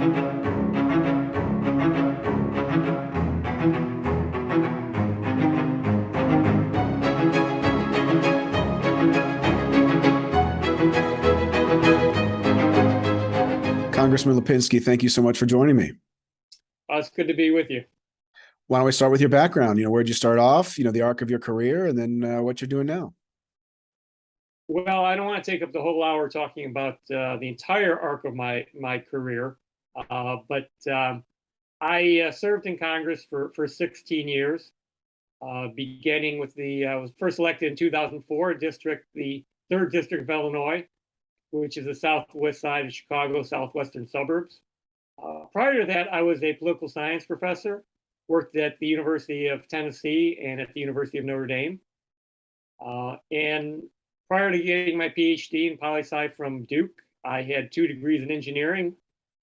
Congressman Lipinski, thank you so much for joining me. It's good to be with you. Why don't we start with your background? Where'd you start off, the arc of your career, and then what you're doing now? Well, I don't want to take up the whole hour talking about the entire arc of my career, but I served in Congress for 16 years, beginning with I was first elected in 2004, the 3rd District of Illinois, which is the southwest side of Chicago, southwestern suburbs. Prior to that, I was a political science professor, worked at the University of Tennessee and at the University of Notre Dame. And prior to getting my PhD in poli-sci from Duke, I had 2 degrees in engineering,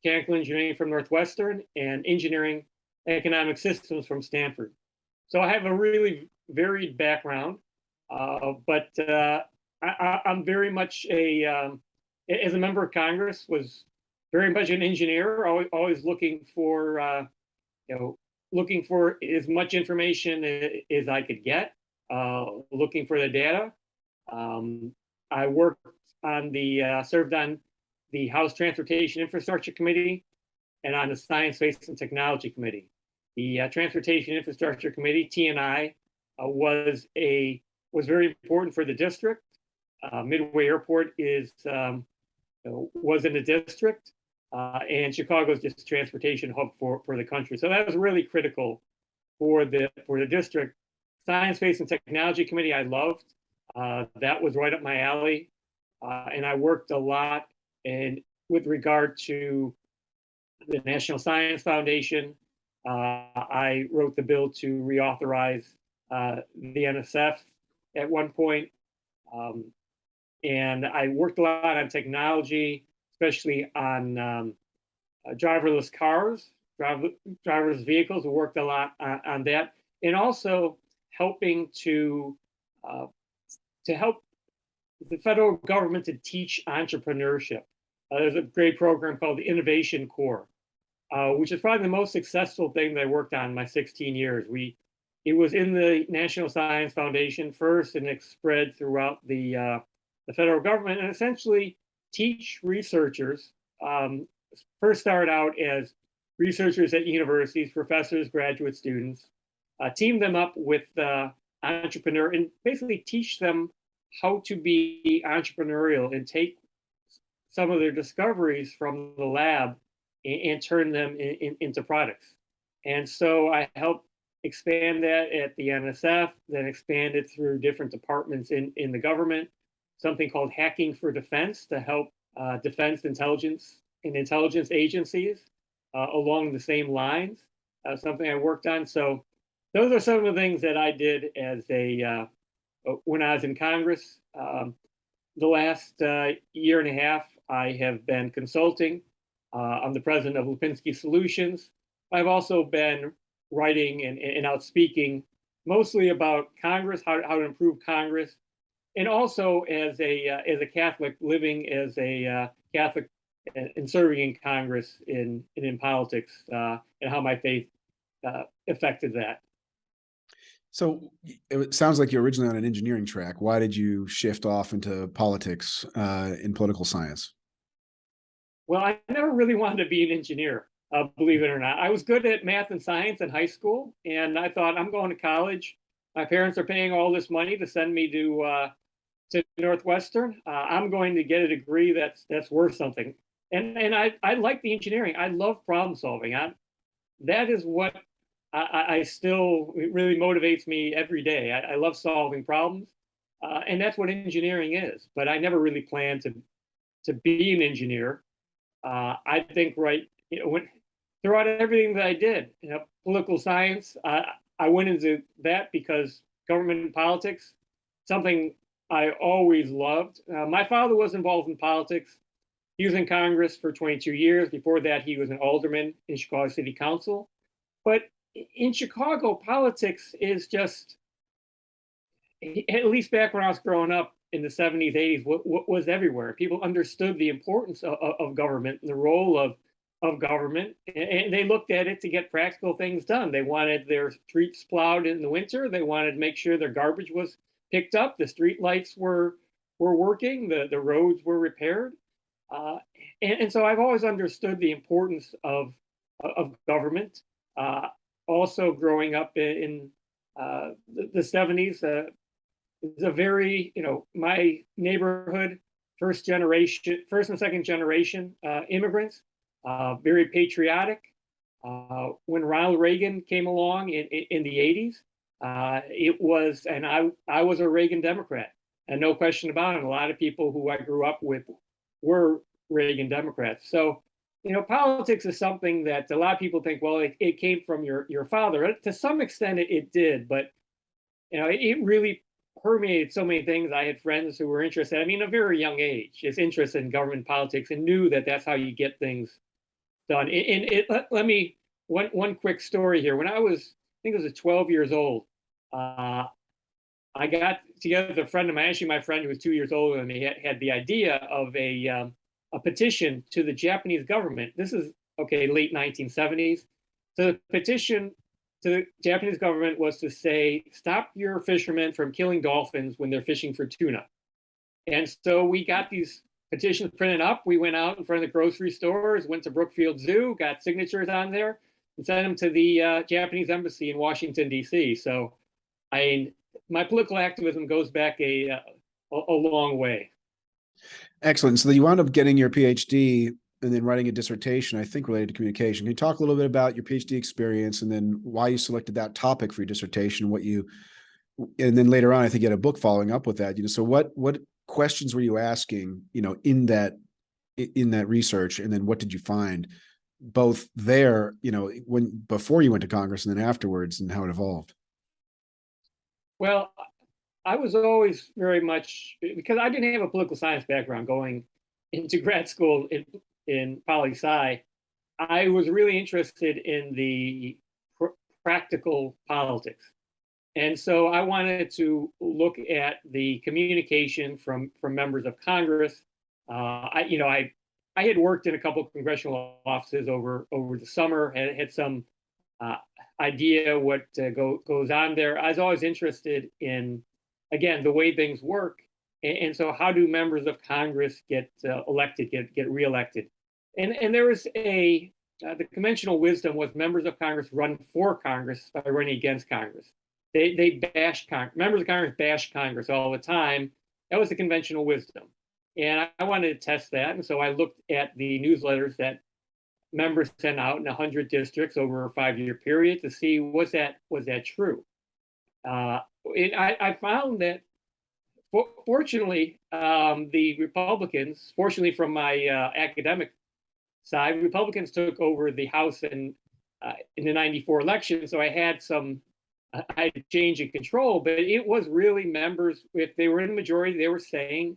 mechanical engineering from Northwestern, and engineering economic systems from Stanford. So I have a really varied background, but I'm very much as a member of Congress, was very much an engineer, always looking for, looking for as much information as I could get, looking for the data. I worked on served on the House Transportation Infrastructure Committee and on the Science, Space, and Technology Committee. The Transportation Infrastructure Committee, T&I, was very important for the district. Midway Airport was in the district, and Chicago's just a transportation hub for the country. So that was really critical for the district. Science, Space, and Technology Committee I loved. That was right up my alley, and I worked a lot with regard to the National Science Foundation. I wrote the bill to reauthorize the NSF at one point. And I worked a lot on technology, especially on driverless cars, driverless vehicles. We worked a lot on that, and also helping to help the federal government to teach entrepreneurship. There's a great program called the Innovation Corps, which is probably the most successful thing that I worked on in my 16 years. It was in the National Science Foundation first, and it spread throughout the federal government, and essentially teach researchers, first start out as researchers at universities, professors, graduate students, team them up with entrepreneur, and basically teach them how to be entrepreneurial and take some of their discoveries from the lab and turn them into products. And so I helped expand that at the NSF, then expand it through different departments in the government, something called Hacking for Defense to help defense intelligence and intelligence agencies along the same lines, something I worked on. So those are some of the things that I did as when I was in Congress. The last year and a half, I have been consulting. I'm the president of Lipinski Solutions. I've also been writing and out speaking mostly about Congress, how to improve Congress, and also as a Catholic, living as a Catholic and serving in Congress in politics, and how my faith affected that. So it sounds like you're originally on an engineering track. Why did you shift off into politics in political science? Well, I never really wanted to be an engineer, believe it or not. I was good at math and science in high school, and I thought, I'm going to college. My parents are paying all this money to send me to Northwestern. I'm going to get a degree that's worth something. And I like the engineering. I love problem solving. That is what I still, it really motivates me every day. I love solving problems, and that's what engineering is. But I never really planned to be an engineer. I think throughout everything that I did, political science, I went into that because government and politics, something I always loved. My father was involved in politics. He was in Congress for 22 years. Before that, he was an alderman in Chicago City Council. But in Chicago, politics is just, at least back when I was growing up in the 70s, 80s, what was everywhere. People understood the importance of government and the role of government, and they looked at it to get practical things done. They wanted their streets plowed in the winter. They wanted to make sure their garbage was picked up, the street lights were working, the roads were repaired. Uh, and so I've always understood the importance of government. Uh, Also, growing up in the 70s, it's a very, my neighborhood, first generation, first and second generation immigrants, very patriotic. When Ronald Reagan came along in the 80s, it was, and I was a Reagan Democrat, and no question about it. A lot of people who I grew up with were Reagan Democrats. So, politics is something that a lot of people think, well, it came from your father. To some extent, it did, but it really permeated so many things. I had friends who were interested, I mean, at a very young age, just interested in government politics and knew that that's how you get things done. Let me, one quick story here. When I think I was 12 years old, I got together with a friend of mine, actually my friend who was 2 years older than me, had the idea of a petition to the Japanese government. This is, okay, late 1970s. So the petition to the Japanese government was to say, stop your fishermen from killing dolphins when they're fishing for tuna. And so we got these petitions printed up. We went out in front of the grocery stores, went to Brookfield Zoo, got signatures on there, and sent them to the Japanese embassy in Washington, D.C. So my political activism goes back a long way. Excellent. So you wound up getting your PhD and then writing a dissertation, I think, related to communication. Can you talk a little bit about your PhD experience and then why you selected that topic for your dissertation, and then later on, I think you had a book following up with that. So what questions were you asking, in that research, and then what did you find both there, before you went to Congress and then afterwards, and how it evolved? Well, I was always very much, because I didn't have a political science background going into grad school in poli-sci. I was really interested in the practical politics. And so I wanted to look at the communication from members of Congress. I had worked in a couple of congressional offices over the summer, had some idea what goes on there. I was always interested in, again, the way things work. And so how do members of Congress get elected, get reelected? And there was the conventional wisdom was members of Congress run for Congress by running against Congress. They bash Congress. Members of Congress bash Congress all the time. That was the conventional wisdom. And I wanted to test that. And so I looked at the newsletters that members sent out in 100 districts over a 5-year period to see was that true. I found that, fortunately, the Republicans, fortunately from my academic side, Republicans took over the House in the '94 election. So I had a change in control, but it was really members, if they were in the majority, they were saying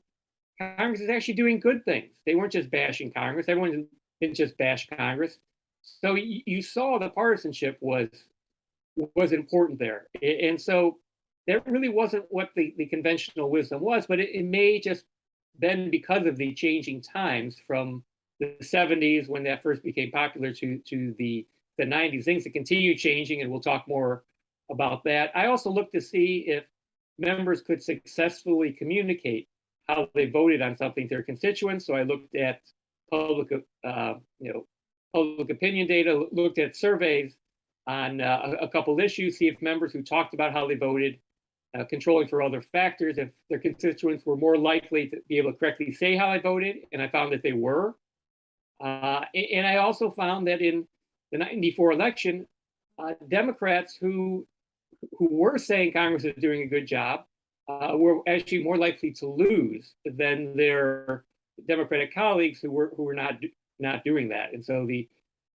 Congress is actually doing good things. They weren't just bashing Congress. Everyone didn't just bash Congress. So you saw the partisanship was important there. And so that really wasn't what the conventional wisdom was, but it may just been because of the changing times from the 70s when that first became popular to the 90s. Things that continue changing, and we'll talk more about that. I also looked to see if members could successfully communicate how they voted on something to their constituents. So I looked at public opinion data, looked at surveys on a couple issues, see if members who talked about how they voted, controlling for other factors, if their constituents were more likely to be able to correctly say how they voted, and I found that they were. And I also found that in the '94 election, Democrats who were saying Congress is doing a good job were actually more likely to lose than their Democratic colleagues who were not doing that, and so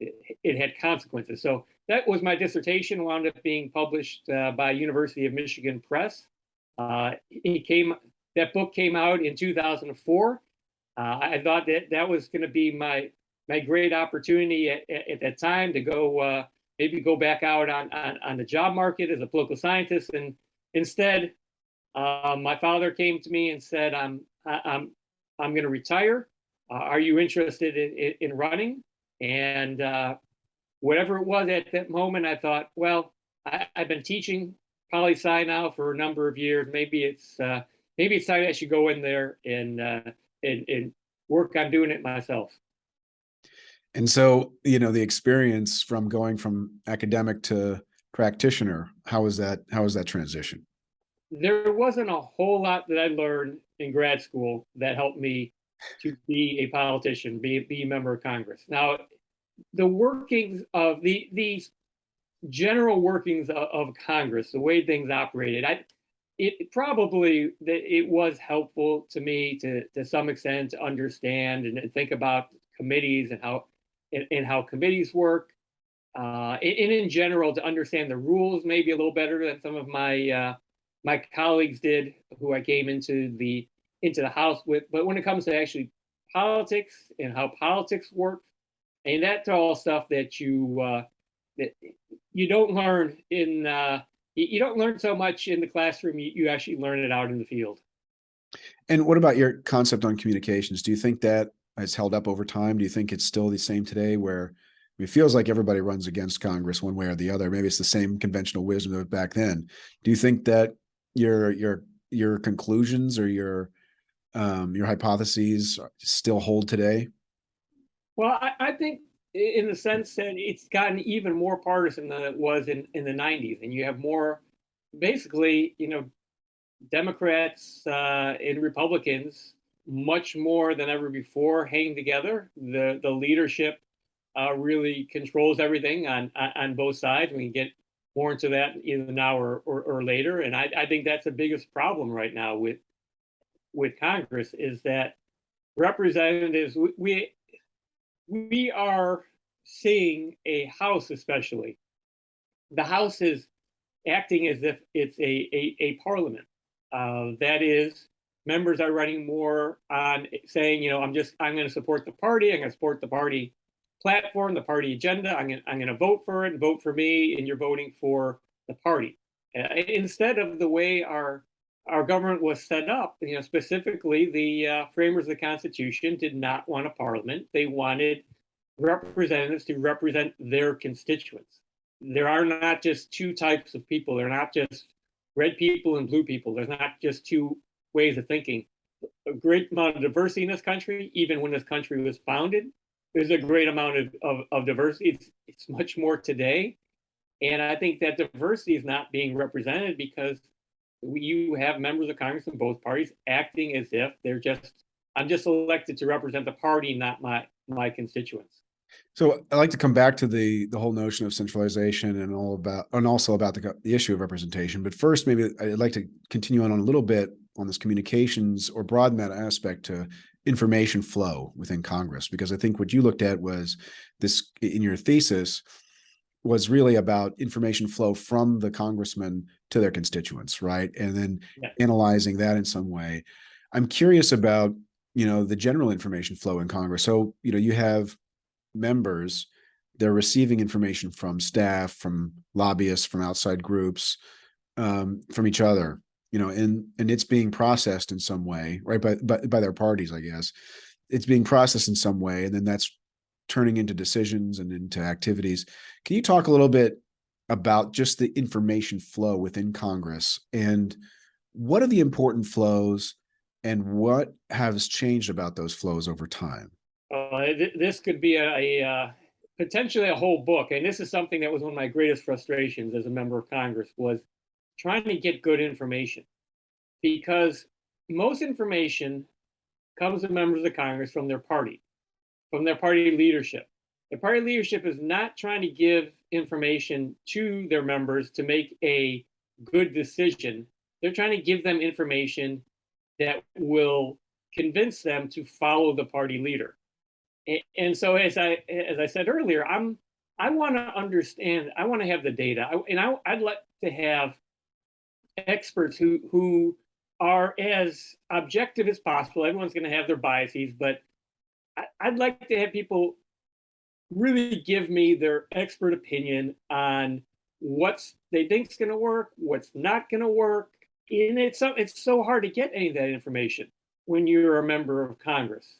it had consequences. So that was my dissertation, wound up being published by University of Michigan Press. That book came out in 2004. I thought that was going to be my great opportunity at that time to go maybe go back out on the job market as a political scientist. And instead, my father came to me and said, I'm going to retire. Are you interested in running? And whatever it was at that moment, I thought, well, I've been teaching poli-sci now for a number of years. Maybe it's time I should go in there and work on doing it myself. And so, the experience from going from academic to practitioner, how was that transition? There wasn't a whole lot that I learned in grad school that helped me to be a politician, be a member of Congress. Now, the workings of these general workings of Congress, the way things operated, it was helpful to me to some extent to understand and think about committees and how committees work, and in general to understand the rules maybe a little better than some of my colleagues did, who I came into the House with. But when it comes to actually politics and how politics work, and that's all stuff that you don't learn you don't learn so much in the classroom. You actually learn it out in the field. And what about your concept on communications? Do you think that has held up over time? Do you think it's still the same today where it feels like everybody runs against Congress one way or the other? Maybe it's the same conventional wisdom of back then. Do you think that your conclusions or your hypotheses still hold today? Well, I think in the sense that it's gotten even more partisan than it was in the 90s. And you have more, basically, Democrats and Republicans much more than ever before hanging together. The leadership really controls everything on both sides. We can get more into that either now or later. And I think that's the biggest problem right now with Congress is that representatives, we are seeing a House, especially the House is acting as if it's a parliament. That is, members are running more on saying, I'm going to support the party. I'm going to support the party platform, the party agenda. I'm going to vote for it and vote for me, and you're voting for the party. Instead of the way our government was set up, specifically the framers of the Constitution did not want a parliament. They wanted representatives to represent their constituents. There are not just two types of people. They're not just red people and blue people. There's not just two ways of thinking. A great amount of diversity in this country, even when this country was founded, there's a great amount of diversity. It's much more today. And I think that diversity is not being represented because you have members of Congress in both parties acting as if I'm just elected to represent the party, not my constituents. So I like to come back to the whole notion of centralization and also about the issue of representation. But first, maybe I'd like to continue on a little bit on this communications or broaden that aspect to information flow within Congress, because I think what you looked at was this in your thesis was really about information flow from the congressman to their constituents, right? And then analyzing that in some way. I'm curious about, the general information flow in Congress. So, you have members, they're receiving information from staff, from lobbyists, from outside groups, from each other, and it's being processed in some way, right? By their parties, I guess. It's being processed in some way, and then that's turning into decisions and into activities. Can you talk a little bit about just the information flow within Congress and what are the important flows and what has changed about those flows over time? This could be potentially a whole book, and this is something that was one of my greatest frustrations as a member of Congress was trying to get good information, because most information comes to members of Congress from their party leadership. The party leadership is not trying to give information to their members to make a good decision. They're trying to give them information that will convince them to follow the party leader. And so, as I said earlier, I want to understand. I want to have the data, I'd like to have experts who are as objective as possible. Everyone's going to have their biases, but I'd like to have people really give me their expert opinion on what they think is going to work, what's not going to work. And it's so hard to get any of that information when you're a member of Congress.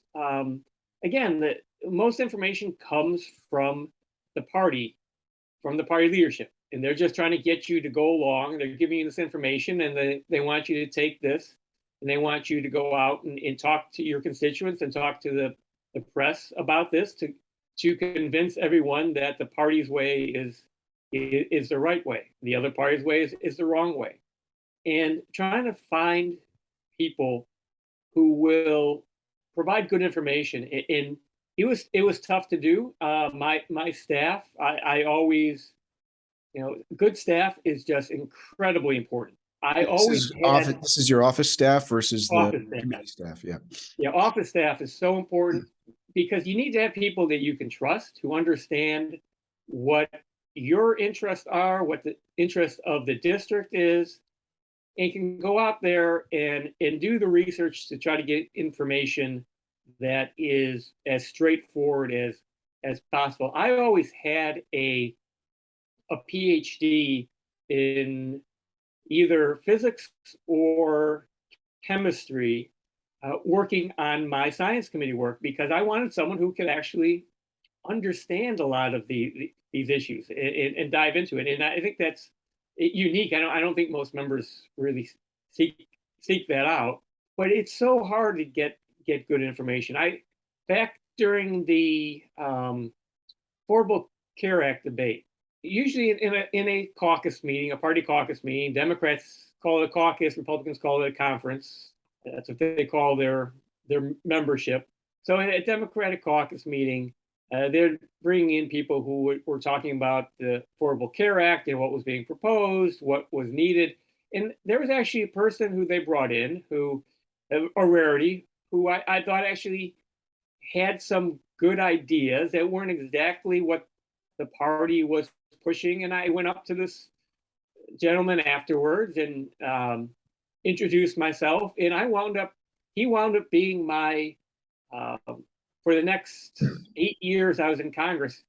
Again, most information comes from the party leadership, and they're just trying to get you to go along. They're giving you this information, and they want you to take this, and they want you to go out and talk to your constituents and talk to the press about this to convince everyone that the party's way is the right way. The other party's way is the wrong way. And trying to find people who will provide good information. And it was tough to do. My staff, I always, good staff is just incredibly important. I always had This is your office staff versus the office staff. committee staff. Yeah. Yeah, office staff is so important because you need to have people that you can trust, who understand what your interests are, what the interest of the district is, and can go out there and do the research to try to get information that is as straightforward as possible. I always had a PhD in either physics or chemistry, working on my science committee work, because I wanted someone who could actually understand a lot of these issues and dive into it. And I think that's unique. I don't think most members really seek that out, but it's so hard to get good information. Back during the Affordable Care Act debate, usually in a caucus meeting, a party caucus meeting, Democrats call it a caucus, Republicans call it a conference. That's what they call their membership. So in a Democratic caucus meeting, they're bringing in people who were talking about the Affordable Care Act and what was being proposed, what was needed. And there was actually a person who they brought in, who, a rarity, who I thought actually had some good ideas that weren't exactly what the party was pushing. And I went up to this gentleman afterwards and introduced myself, and he wound up being my, for the next 8 years I was in Congress,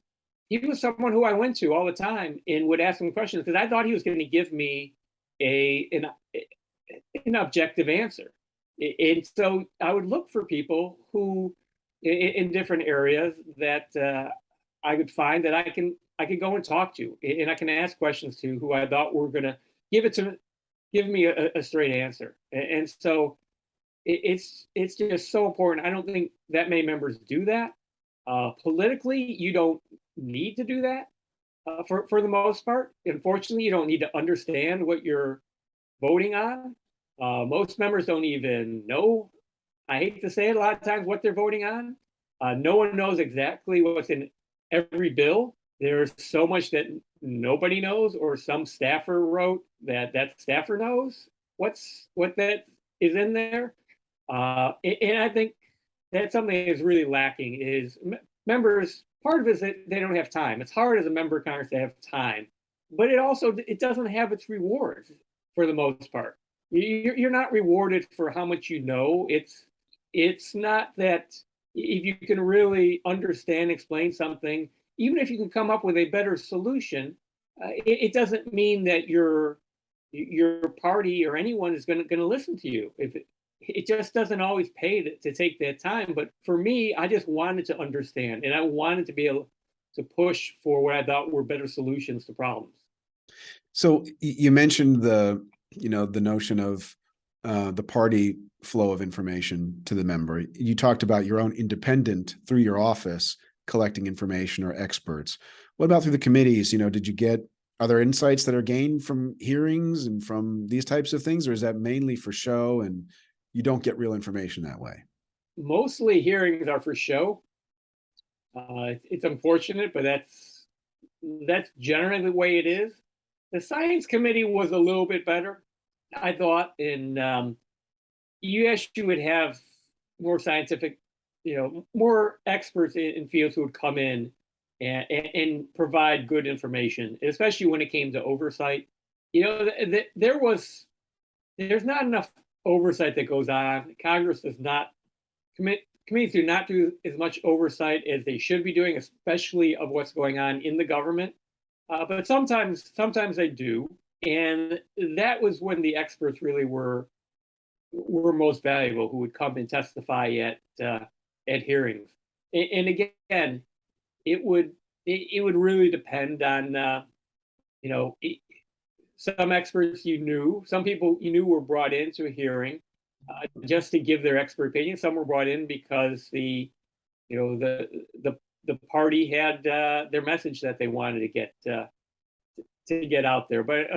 he was someone who I went to all the time and would ask him questions because I thought he was going to give me an objective answer. And so I would look for people who, in different areas, that I would find that I could go and talk to, and I can ask questions to, who I thought were going to give me a straight answer. And so it's just so important. I don't think that many members do that. Politically, you don't need to do that for the most part. Unfortunately, you don't need to understand what you're voting on. Most members don't even know, I hate to say it, a lot of times, what they're voting on. No one knows exactly what's in every bill. There's so much that nobody knows, or some staffer wrote that staffer knows what that is in there. And I think that's something that is really lacking. Is members, part of it is that they don't have time. It's hard as a member of Congress to have time, but it doesn't have its rewards for the most part. You're not rewarded for how much you know. It's not that if you can really understand, explain something, even if you can come up with a better solution, it doesn't mean that your party or anyone is going to listen to you. If it just doesn't always pay to take that time. But for me, I just wanted to understand, and I wanted to be able to push for what I thought were better solutions to problems. So you mentioned the notion of the party flow of information to the member. You talked about your own independent, through your office, collecting information, or experts. What about through the committees? Are there insights that are gained from hearings and from these types of things, or is that mainly for show and you don't get real information that way? Mostly hearings are for show. It's unfortunate, but that's generally the way it is. The science committee was a little bit better, I thought, and you would have more scientific, more experts in fields who would come in and provide good information, especially when it came to oversight. There's not enough oversight that goes on. Congress does not committees do not do as much oversight as they should be doing, especially of what's going on in the government. But sometimes they do, and that was when the experts really were most valuable, who would come and testify at hearings. And again, it would really depend on you know some experts some people you knew were brought into a hearing just to give their expert opinion. Some were brought in because you know the party had their message that they wanted to get out there. But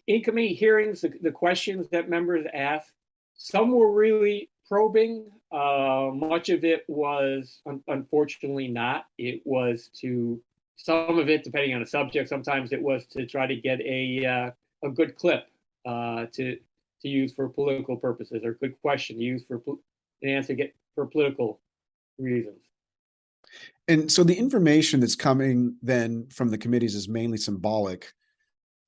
in committee hearings, the questions that members asked, some were really probing. Much of it was unfortunately not. It was to some of it, depending on the subject. Sometimes it was to try to get a good clip to use for political purposes, or a good question to use for an answer get for political reasons. And so the information that's coming then from the committees is mainly symbolic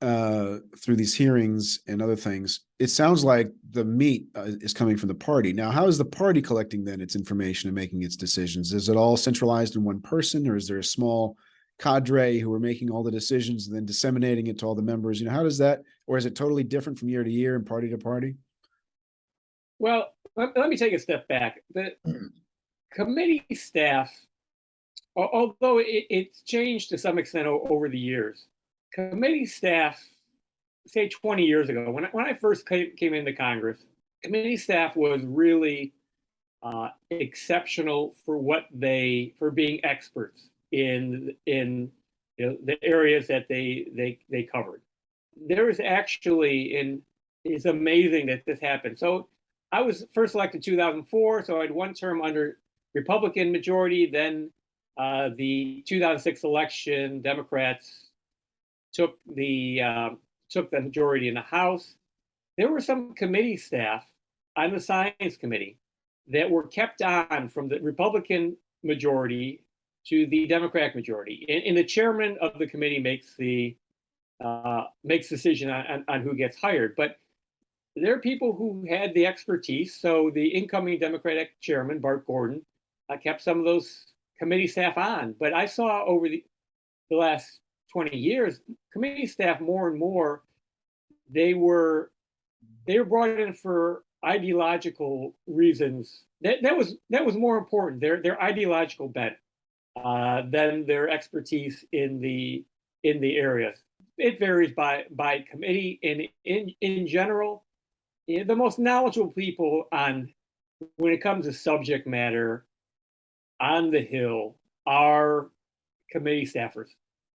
through these hearings and other things. It sounds like the meat is coming from the party. Now, how is the party collecting then its information and making its decisions? Is it all centralized in one person, or is there a small cadre who are making all the decisions and then disseminating it to all the members? How does that, or is it totally different from year to year and party to party? Well, let me take a step back. The committee staff, although it's changed to some extent over the years, committee staff, say 20 years ago, when I first came into Congress, committee staff was really exceptional for being experts in the areas that they covered. There is actually it's amazing that this happened. So I was first elected in 2004, so I had one term under Republican majority. Then the 2006 election, Democrats took the majority in the House. There were some committee staff on the Science Committee that were kept on from the Republican majority to the Democratic majority, and the chairman of the committee makes the decision on who gets hired. But there are people who had the expertise. So the incoming Democratic chairman, Bart Gordon, kept some of those committee staff on. But I saw over the last 20 years, committee staff more and more, they were brought in for ideological reasons. That was more important. Their ideological bent than their expertise in the areas. It varies by committee, and in general, the most knowledgeable people when it comes to subject matter on the Hill are committee staffers.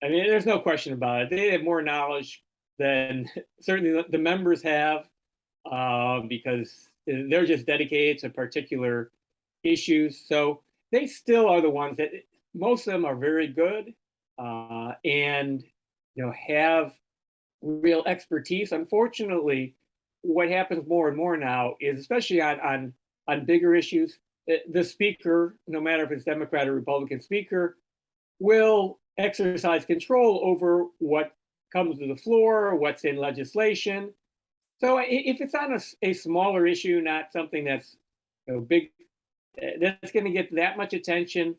I mean, there's no question about it. They have more knowledge than certainly the members have, because they're just dedicated to particular issues. So they still are the ones that, most of them are very good, and have real expertise. Unfortunately, what happens more and more now is, especially on bigger issues, the speaker, no matter if it's Democrat or Republican speaker, will exercise control over what comes to the floor, what's in legislation. So if it's on a smaller issue, not something that's big, that's going to get that much attention,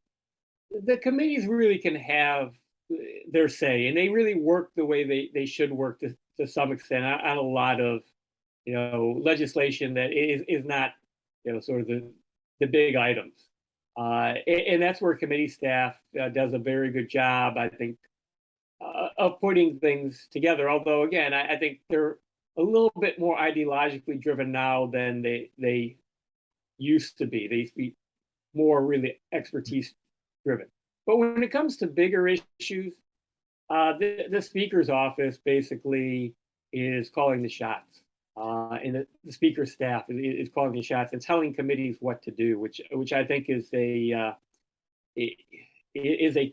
the committees really can have their say, and they really work the way they should work to some extent on a lot of legislation that is not sort of the big items. And that's where committee staff does a very good job, I think, of putting things together. Although, again, I think they're a little bit more ideologically driven now than they used to be. They used to be more really expertise driven. But when it comes to bigger issues, the speaker's office basically is calling the shots. And the speaker's staff is calling the shots and telling committees what to do, which I think is a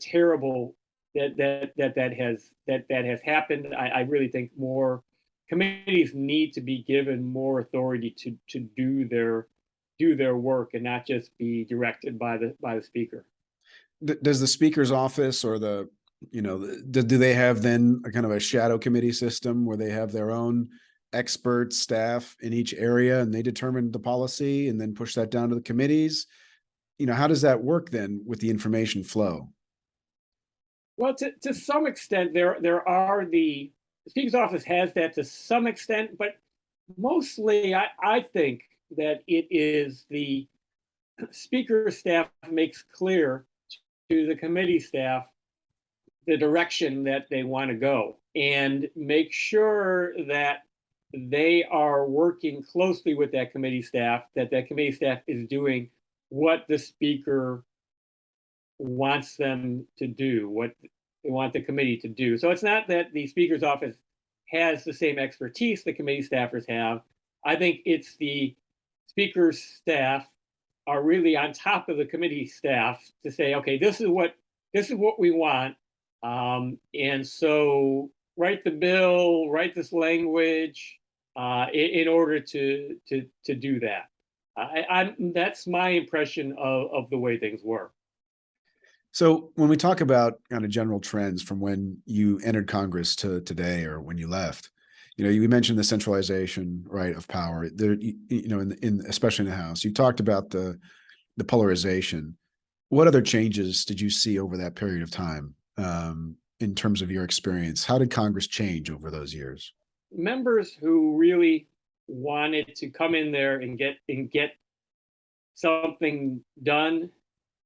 terrible that has happened. I really think more committees need to be given more authority to do their work and not just be directed by the speaker. Does the speaker's office or do they have then a kind of a shadow committee system where they have their own expert staff in each area and they determine the policy and then push that down to the committees? How does that work then with the information flow? Well, to some extent, there are the speaker's office has that to some extent, but mostly I think that it is the speaker staff makes clear to the committee staff the direction that they want to go, and make sure that they are working closely with that committee staff, that that committee staff is doing what the speaker wants them to do, what they want the committee to do. So it's not that the speaker's office has the same expertise the committee staffers have. I think it's the speaker's staff are really on top of the committee staff to say, okay, this is what we want. And so write the bill, write this language in order to do that. That's my impression of the way things work. So when we talk about kind of general trends from when you entered Congress to today or when you left, you mentioned the centralization, right, of power there, in especially in the House. You talked about the polarization. What other changes did you see over that period of time, in terms of your experience? How did Congress change over those years? Members who really wanted to come in there and get something done,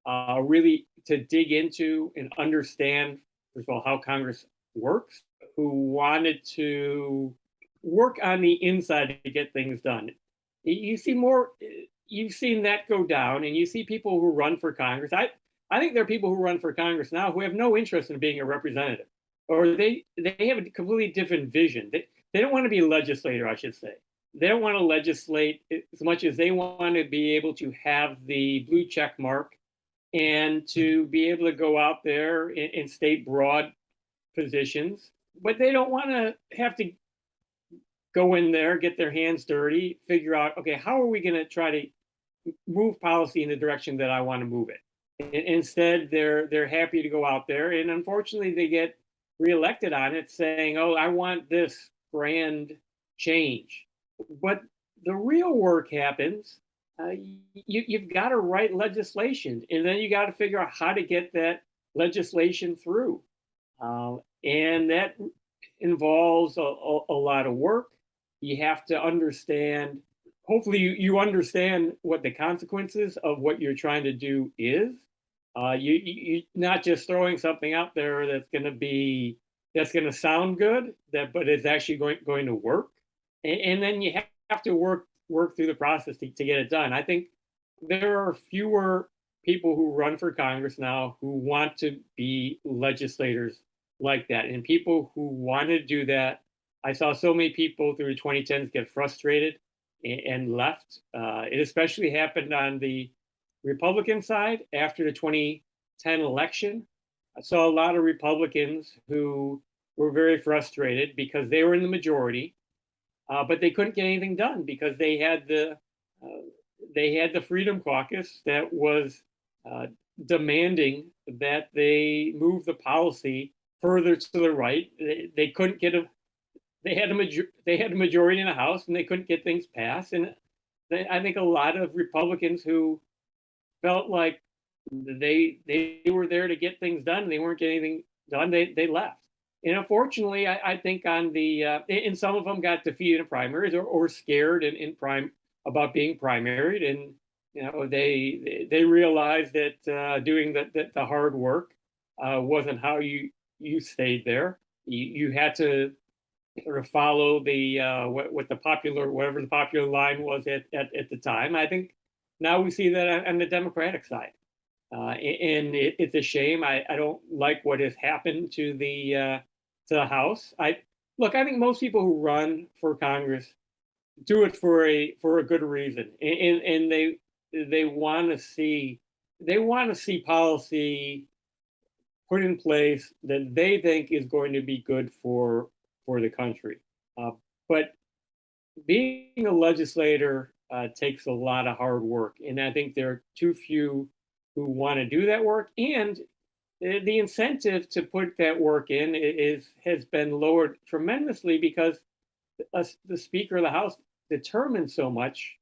really to dig into and understand, first of all, how Congress works, who wanted to work on the inside to get things done. You see more, you've seen that go down, and you see people who run for Congress. I think there are people who run for Congress now who have no interest in being a representative, or they have a completely different vision. They don't want to be a legislator, I should say. They don't want to legislate as much as they want to be able to have the blue check mark and to be able to go out there and state broad positions. But they don't want to have to go in there, get their hands dirty, figure out, okay, how are we going to try to move policy in the direction that I want to move it? Instead, they're happy to go out there, and unfortunately, they get reelected on it, saying, "Oh, I want this grand change." But the real work happens. You've got to write legislation, and then you got to figure out how to get that legislation through, and that involves a lot of work. You have to understand. Hopefully, you understand what the consequences of what you're trying to do is. You not just throwing something out there that's going to sound good, but it's actually going to work, and then you have to work through the process to get it done. I think there are fewer people who run for Congress now who want to be legislators like that, and people who want to do that. I saw so many people through the 2010s get frustrated and left. It especially happened on the Republican side after the 2010 election. I saw a lot of Republicans who were very frustrated because they were in the majority, but they couldn't get anything done because they had the Freedom Caucus that was demanding that they move the policy further to the right. They couldn't get they had a majority in the House, and they couldn't get things passed. And I think a lot of Republicans who felt like they were there to get things done, and they weren't getting anything done, they left. And unfortunately, I think on the and some of them got defeated in primaries or scared in prime about being primaried, and they realized that doing the hard work wasn't how you stayed there. You had to sort of follow the what the popular, whatever the popular line was at the time. I think now we see that on the Democratic side, and it's a shame. I don't like what has happened to the House. I think most people who run for Congress do it for a good reason, and they want to see policy put in place that they think is going to be good for the country. But being a legislator takes a lot of hard work, and I think there are too few who want to do that work. And the incentive to put that work in has been lowered tremendously because the Speaker of the House determines so much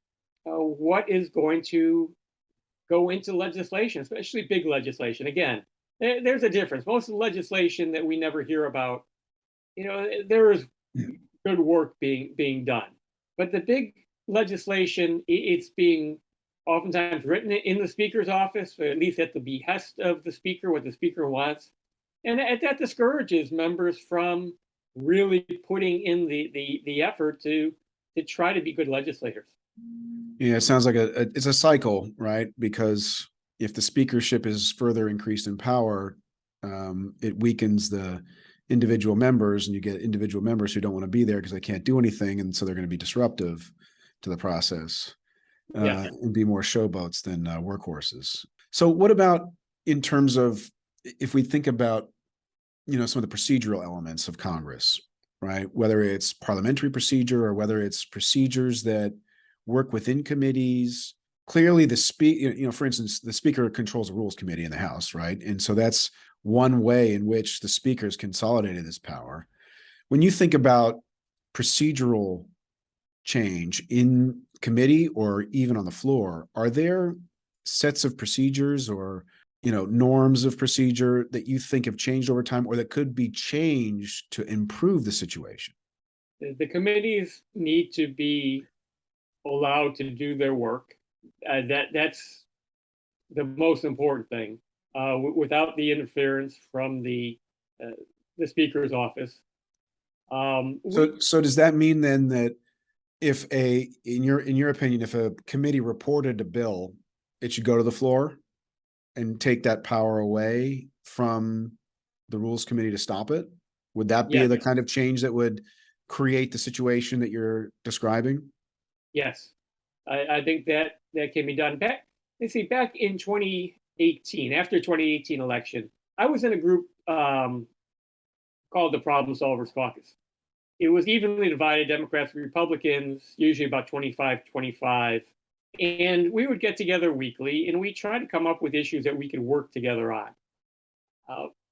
what is going to go into legislation, especially big legislation. Again, there's a difference. Most of the legislation that we never hear about, there is good work being done, but the big legislation, it's being oftentimes written in the speaker's office, or at least at the behest of the speaker, what the speaker wants. And that discourages members from really putting in the effort to try to be good legislators. Yeah, it sounds like it's a cycle, right? Because if the speakership is further increased in power, it weakens the individual members, and you get individual members who don't want to be there because they can't do anything, and so they're going to be disruptive to the process, Yes. and be more showboats than workhorses. So, what about in terms of if we think about some of the procedural elements of Congress, right? Whether it's parliamentary procedure or whether it's procedures that work within committees. Clearly, for instance, the Speaker controls the Rules Committee in the House, right? And so that's one way in which the Speaker's consolidated his power. When you think about procedural change in committee or even on the floor, are there sets of procedures or norms of procedure that you think have changed over time or that could be changed to improve the situation? The committees need to be allowed to do their work. That's the most important thing. Without the interference from the speaker's office. So does that mean then that if in your opinion, if a committee reported a bill, it should go to the floor and take that power away from the Rules Committee to stop it? Would that be Yes, the kind of change that would create the situation that you're describing? yes, I think that can be done. Back in 2018, after 2018 election, I was in a group called the Problem Solvers Caucus. It was evenly divided, Democrats and Republicans, usually about 25-25. And we would get together weekly and we try to come up with issues that we could work together on.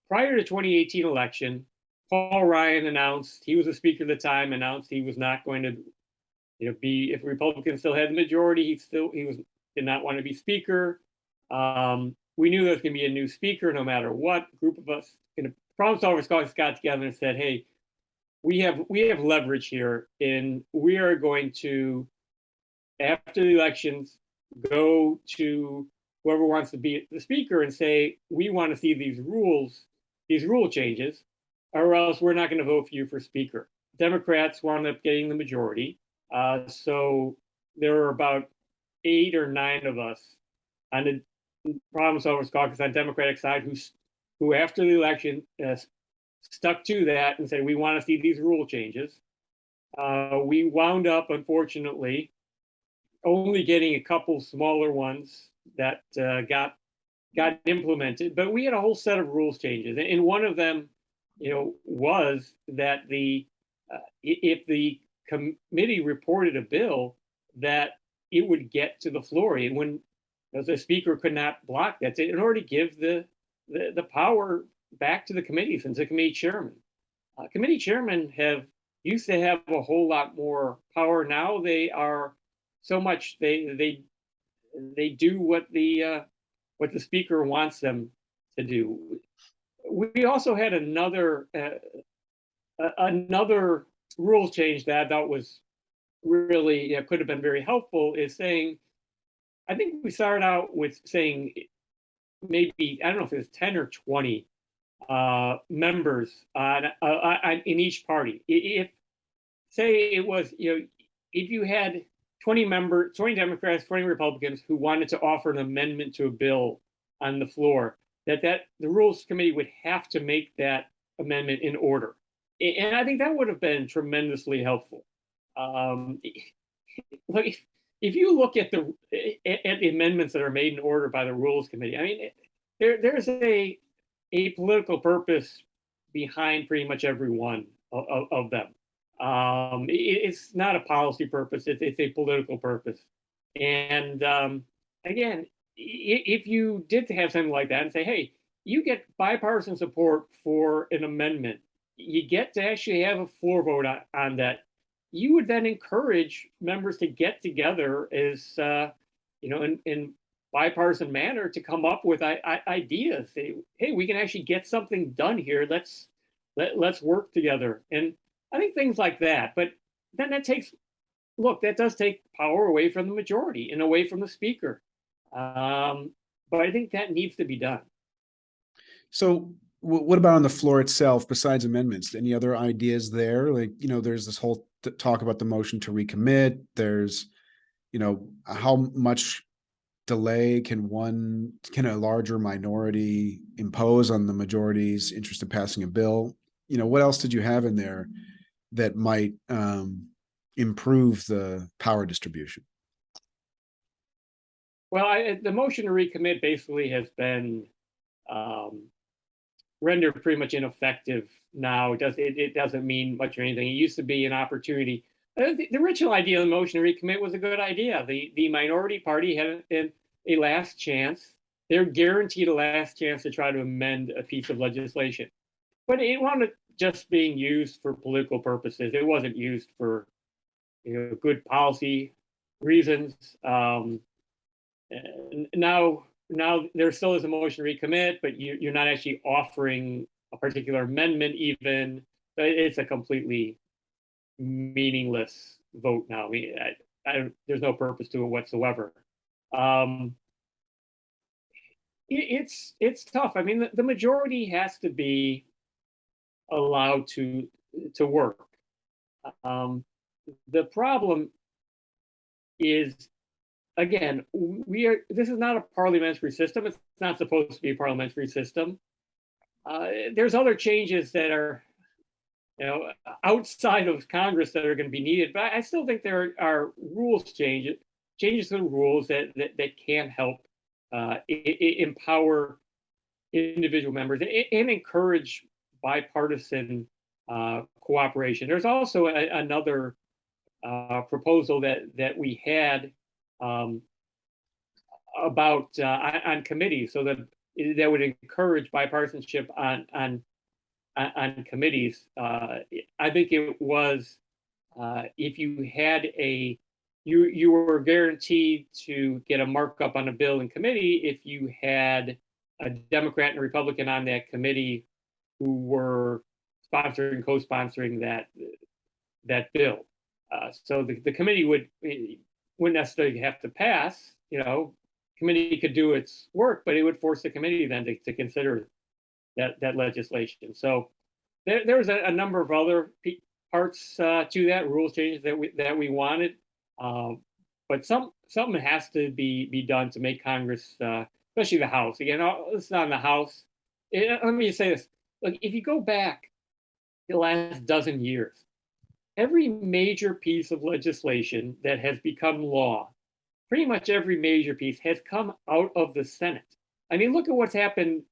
Prior to 2018 election, Paul Ryan announced, he was the speaker at the time, announced he was not going to be, if Republicans still had the majority, did not want to be speaker. We knew there was going to be a new speaker no matter what. A group of us in the Problem Solvers Caucus got together and said, hey, we have leverage here, and we are going to, after the elections, go to whoever wants to be the speaker and say, we want to see these rule changes, or else we're not going to vote for you for speaker. Democrats wound up getting the majority. So there were about 8 or 9 of us on the Problem Solvers Caucus on Democratic side who after the election stuck to that and said, we want to see these rule changes. We wound up, unfortunately, only getting a couple smaller ones that got implemented, but we had a whole set of rules changes, and one of them, was that if the committee reported a bill, that it would get to the floor, and when the speaker could not block that, in order to give the power back to the committees and to committee chairmen. Committee chairmen used to have a whole lot more power. Now they are so much they do what the speaker wants them to do. We also had another rule change that I thought was really could have been very helpful, is saying, I think we started out with saying maybe, I don't know if it was 10 or 20 members in each party. If say it was, if you had 20 Democrats, 20 Republicans who wanted to offer an amendment to a bill on the floor, that the Rules Committee would have to make that amendment in order. And I think that would have been tremendously helpful. Look, if you look at the amendments that are made in order by the Rules Committee, I mean, there's a political purpose behind pretty much every one of them. It's not a policy purpose; it's a political purpose. And again, if you did have something like that and say, "Hey, you get bipartisan support for an amendment," you get to actually have a floor vote on that. You would then encourage members to get together as in bipartisan manner to come up with ideas. Say, hey, we can actually get something done here. Let's work together. And I think things like that. But then that does take power away from the majority and away from the speaker. But I think that needs to be done. So what about on the floor itself, besides amendments? Any other ideas there? Like, there's this whole talk about the motion to recommit. There's, how much delay can a larger minority impose on the majority's interest in passing a bill? What else did you have in there that might improve the power distribution? Well, the motion to recommit basically has been rendered pretty much ineffective now. It doesn't mean much or anything. It used to be an opportunity. The original idea of the motion to recommit was a good idea. The minority party had a last chance. They're guaranteed a last chance to try to amend a piece of legislation. But it wasn't just being used for political purposes. It wasn't used for good policy reasons. Now there still is a motion to recommit, but you're not actually offering a particular amendment even. It's a completely meaningless vote now. I mean, there's no purpose to it whatsoever. It's tough. I mean, the majority has to be allowed to work. The problem is, again, this is not a parliamentary system. It's not supposed to be a parliamentary system. There's other changes that are outside of Congress that are going to be needed, but I still think there are changes to the rules that can help empower individual members and encourage bipartisan cooperation. There's also another proposal that we had about on committees, so that would encourage bipartisanship on committees. I think it was if you had you were guaranteed to get a markup on a bill in committee if you had a Democrat and a Republican on that committee who were sponsoring, co-sponsoring that bill. So the committee wouldn't necessarily have to pass. Committee could do its work, but it would force the committee then to consider that legislation. So there's a number of other parts to that, rules changes that we wanted, but something has to be done to make Congress, especially the House. Again, it's not in the House. Let me just say this: look, if you go back the last dozen years, every major piece of legislation that has become law, pretty much every major piece has come out of the Senate. I mean, look at what's happened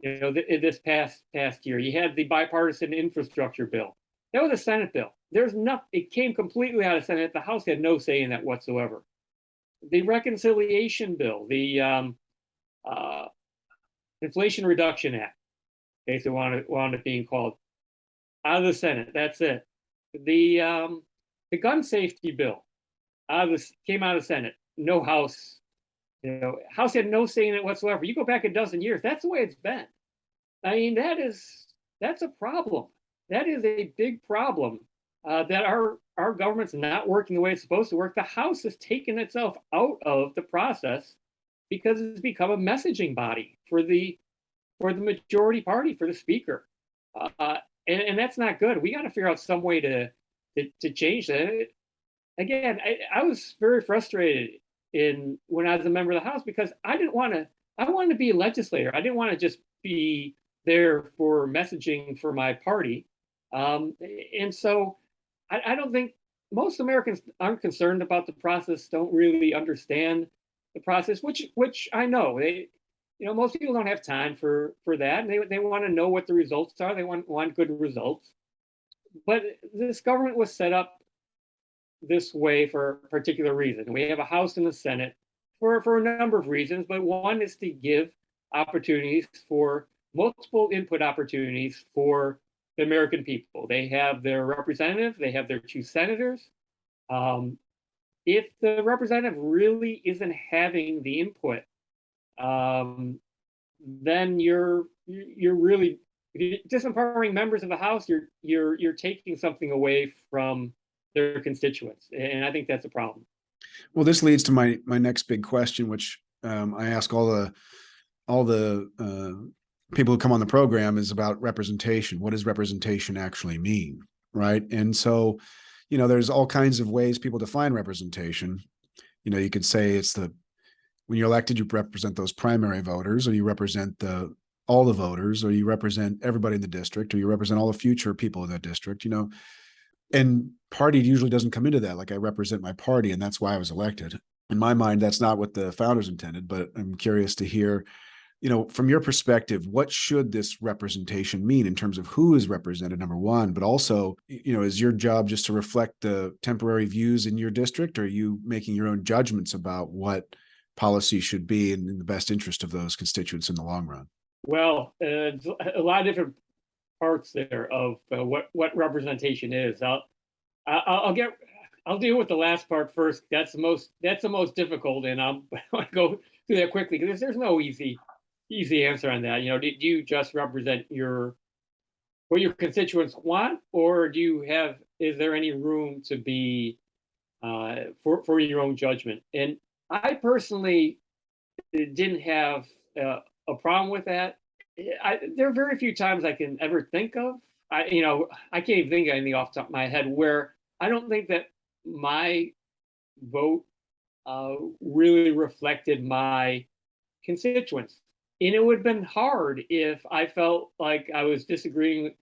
this past year. You had the bipartisan infrastructure bill. That was a Senate bill. It came completely out of Senate. The House had no say in that whatsoever. The reconciliation bill, the Inflation Reduction Act, basically wound up being called, out of the Senate. That's it. The gun safety bill came out of the Senate. No House. House had no say in it whatsoever. You go back a dozen years, that's the way it's been. I mean, that's a problem. That is a big problem, that our government's not working the way it's supposed to work. The House has taken itself out of the process because it's become a messaging body for the majority party, for the speaker, and that's not good. We got to figure out some way to change that. Again, I was very frustrated when I was a member of the House because I wanted to be a legislator. I didn't want to just be there for messaging for my party. And so I don't think most Americans aren't concerned about the process, don't really understand the process, which I know. Most people don't have time for that. And they want to know what the results are. They want good results. But this government was set up this way for a particular reason. We have a House and a Senate for a number of reasons, but one is to give opportunities for multiple input opportunities for the American people. They have their representative, they have their two senators. If the representative really isn't having the input, then you're really disempowering members of the House. You're taking something away from their constituents, and I think that's a problem. Well, this leads to my next big question, which I ask all the people who come on the program is about representation. What does representation actually mean, right? And so, there's all kinds of ways people define representation. You could say when you're elected, you represent those primary voters, or you represent all the voters, or you represent everybody in the district, or you represent all the future people in that district, and party usually doesn't come into that. Like, I represent my party, and that's why I was elected. In my mind, that's not what the founders intended, but I'm curious to hear, from your perspective, what should this representation mean in terms of who is represented, number one, but also, is your job just to reflect the temporary views in your district, or are you making your own judgments about what policy should be in the best interest of those constituents in the long run? Well, a lot of different parts there of what representation is. I'll deal with the last part first. That's the most difficult, and I'll go through that quickly because there's no easy answer on that. Did you just represent what your constituents want, or is there any room to be for your own judgment? And I personally didn't have a problem with that. There are very few times I can ever think of. I can't even think of anything off the top of my head where I don't think that my vote really reflected my constituents. And it would have been hard if I felt like I was disagreeing,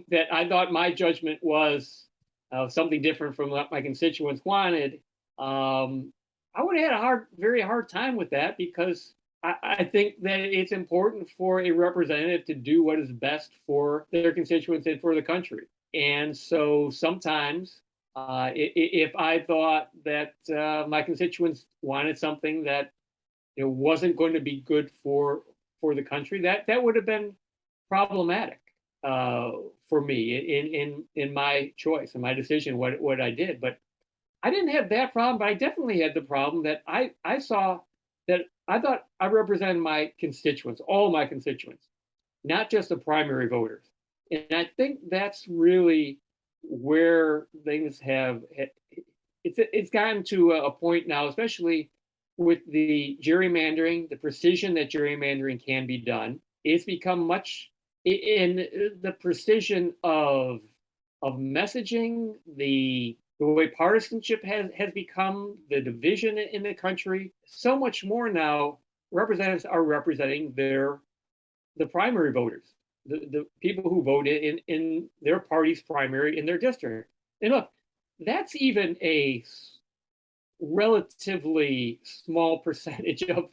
that I thought my judgment was something different from what my constituents wanted. I would have had a very hard time with that, because I think that it's important for a representative to do what is best for their constituents and for the country. And so sometimes, if I thought that my constituents wanted something that wasn't going to be good for the country, that would have been problematic for me in my choice and my decision what I did. But I didn't have that problem, but I definitely had the problem that I saw that I thought I represented my constituents, all my constituents, not just the primary voters. And I think that's really where things it's gotten to a point now, especially with the gerrymandering, the precision that gerrymandering can be done. It's become much in the precision of messaging, the way partisanship has become, the division in the country. So much more now, representatives are representing the primary voters, the people who voted in their party's primary in their district. And look, that's even a relatively small percentage of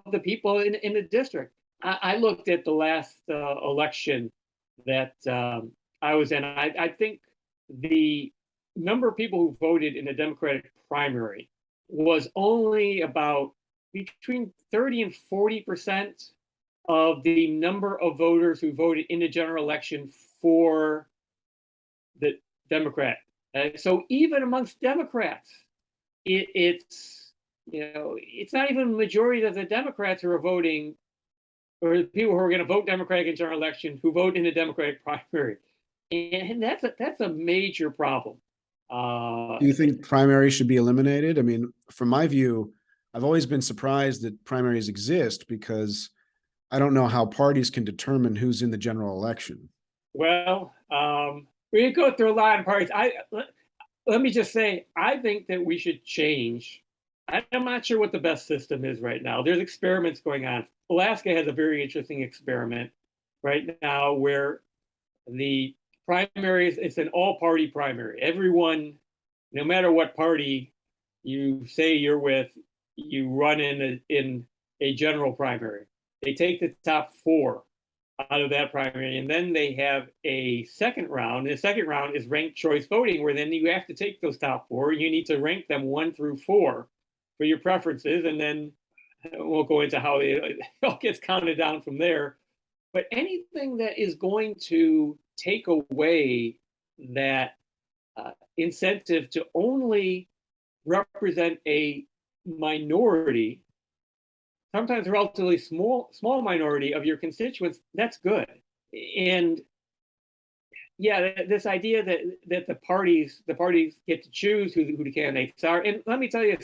the people in the district. I looked at the last election that I was in. I think the number of people who voted in the Democratic primary was only about between 30 and 40% of the number of voters who voted in the general election for the Democrat. So even amongst Democrats, it's not even the majority of the Democrats who are voting, or the people who are going to vote Democratic in general election who vote in the Democratic primary, and that's a major problem. Do you think primaries should be eliminated? I mean, from my view, I've always been surprised that primaries exist, because I don't know how parties can determine who's in the general election. Well, we go through a lot of parties. Let me just say, I think that we should change. I'm not sure what the best system is right now. There's experiments going on. Alaska has a very interesting experiment right now where the primaries, it's an all-party primary. Everyone, no matter what party you say you're with, you run in a general primary. They take the top 4 out of that primary, and then they have a second round. The second round is ranked choice voting, where then you have to take those top 4. You need to rank them 1 through 4 for your preferences, and then we'll go into how it all gets counted down from there. But anything that is going to take away that incentive to only represent a minority, sometimes a relatively small minority of your constituents, that's good. And yeah, this idea that the parties get to choose who the candidates are. And let me tell you,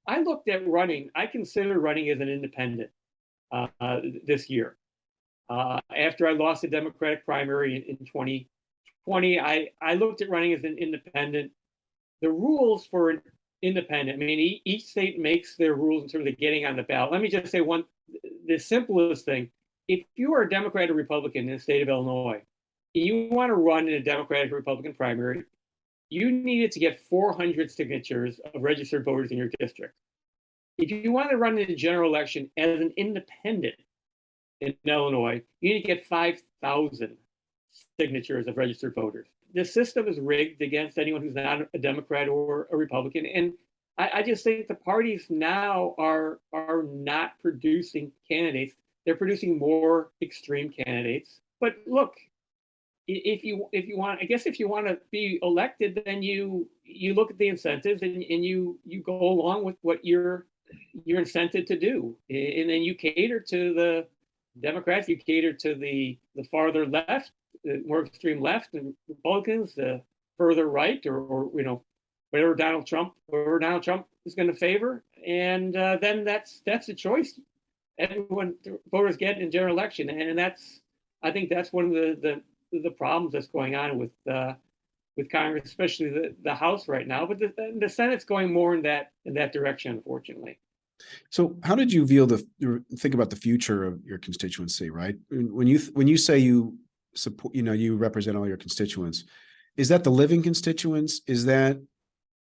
I looked at running. I considered running as an independent this year. After I lost the Democratic primary in 2020, I looked at running as an independent. The rules for an independent, I mean, each state makes their rules in terms of getting on the ballot. Let me just say the simplest thing. If you are a Democrat or Republican in the state of Illinois, you want to run in a Democratic or Republican primary, you needed to get 400 signatures of registered voters in your district. If you want to run in a general election as an independent in Illinois, you need to get 5,000 signatures of registered voters. The system is rigged against anyone who's not a Democrat or a Republican. And I just think the parties now are not producing candidates. They're producing more extreme candidates. But look, if you want, I guess if you want to be elected, then you look at the incentives and you go along with what you're incented to do, and then you cater to the Democrats, you cater to the farther left, the more extreme left, and Republicans, the further right, or whatever Donald Trump is going to favor, and then that's the choice everyone voters get in general election, and I think that's one of the problems that's going on with Congress, especially the House right now. But the Senate's going more in that direction, unfortunately. So how did you think about the future of your constituency, right? When you say you support, you represent all your constituents, is that the living constituents? Is that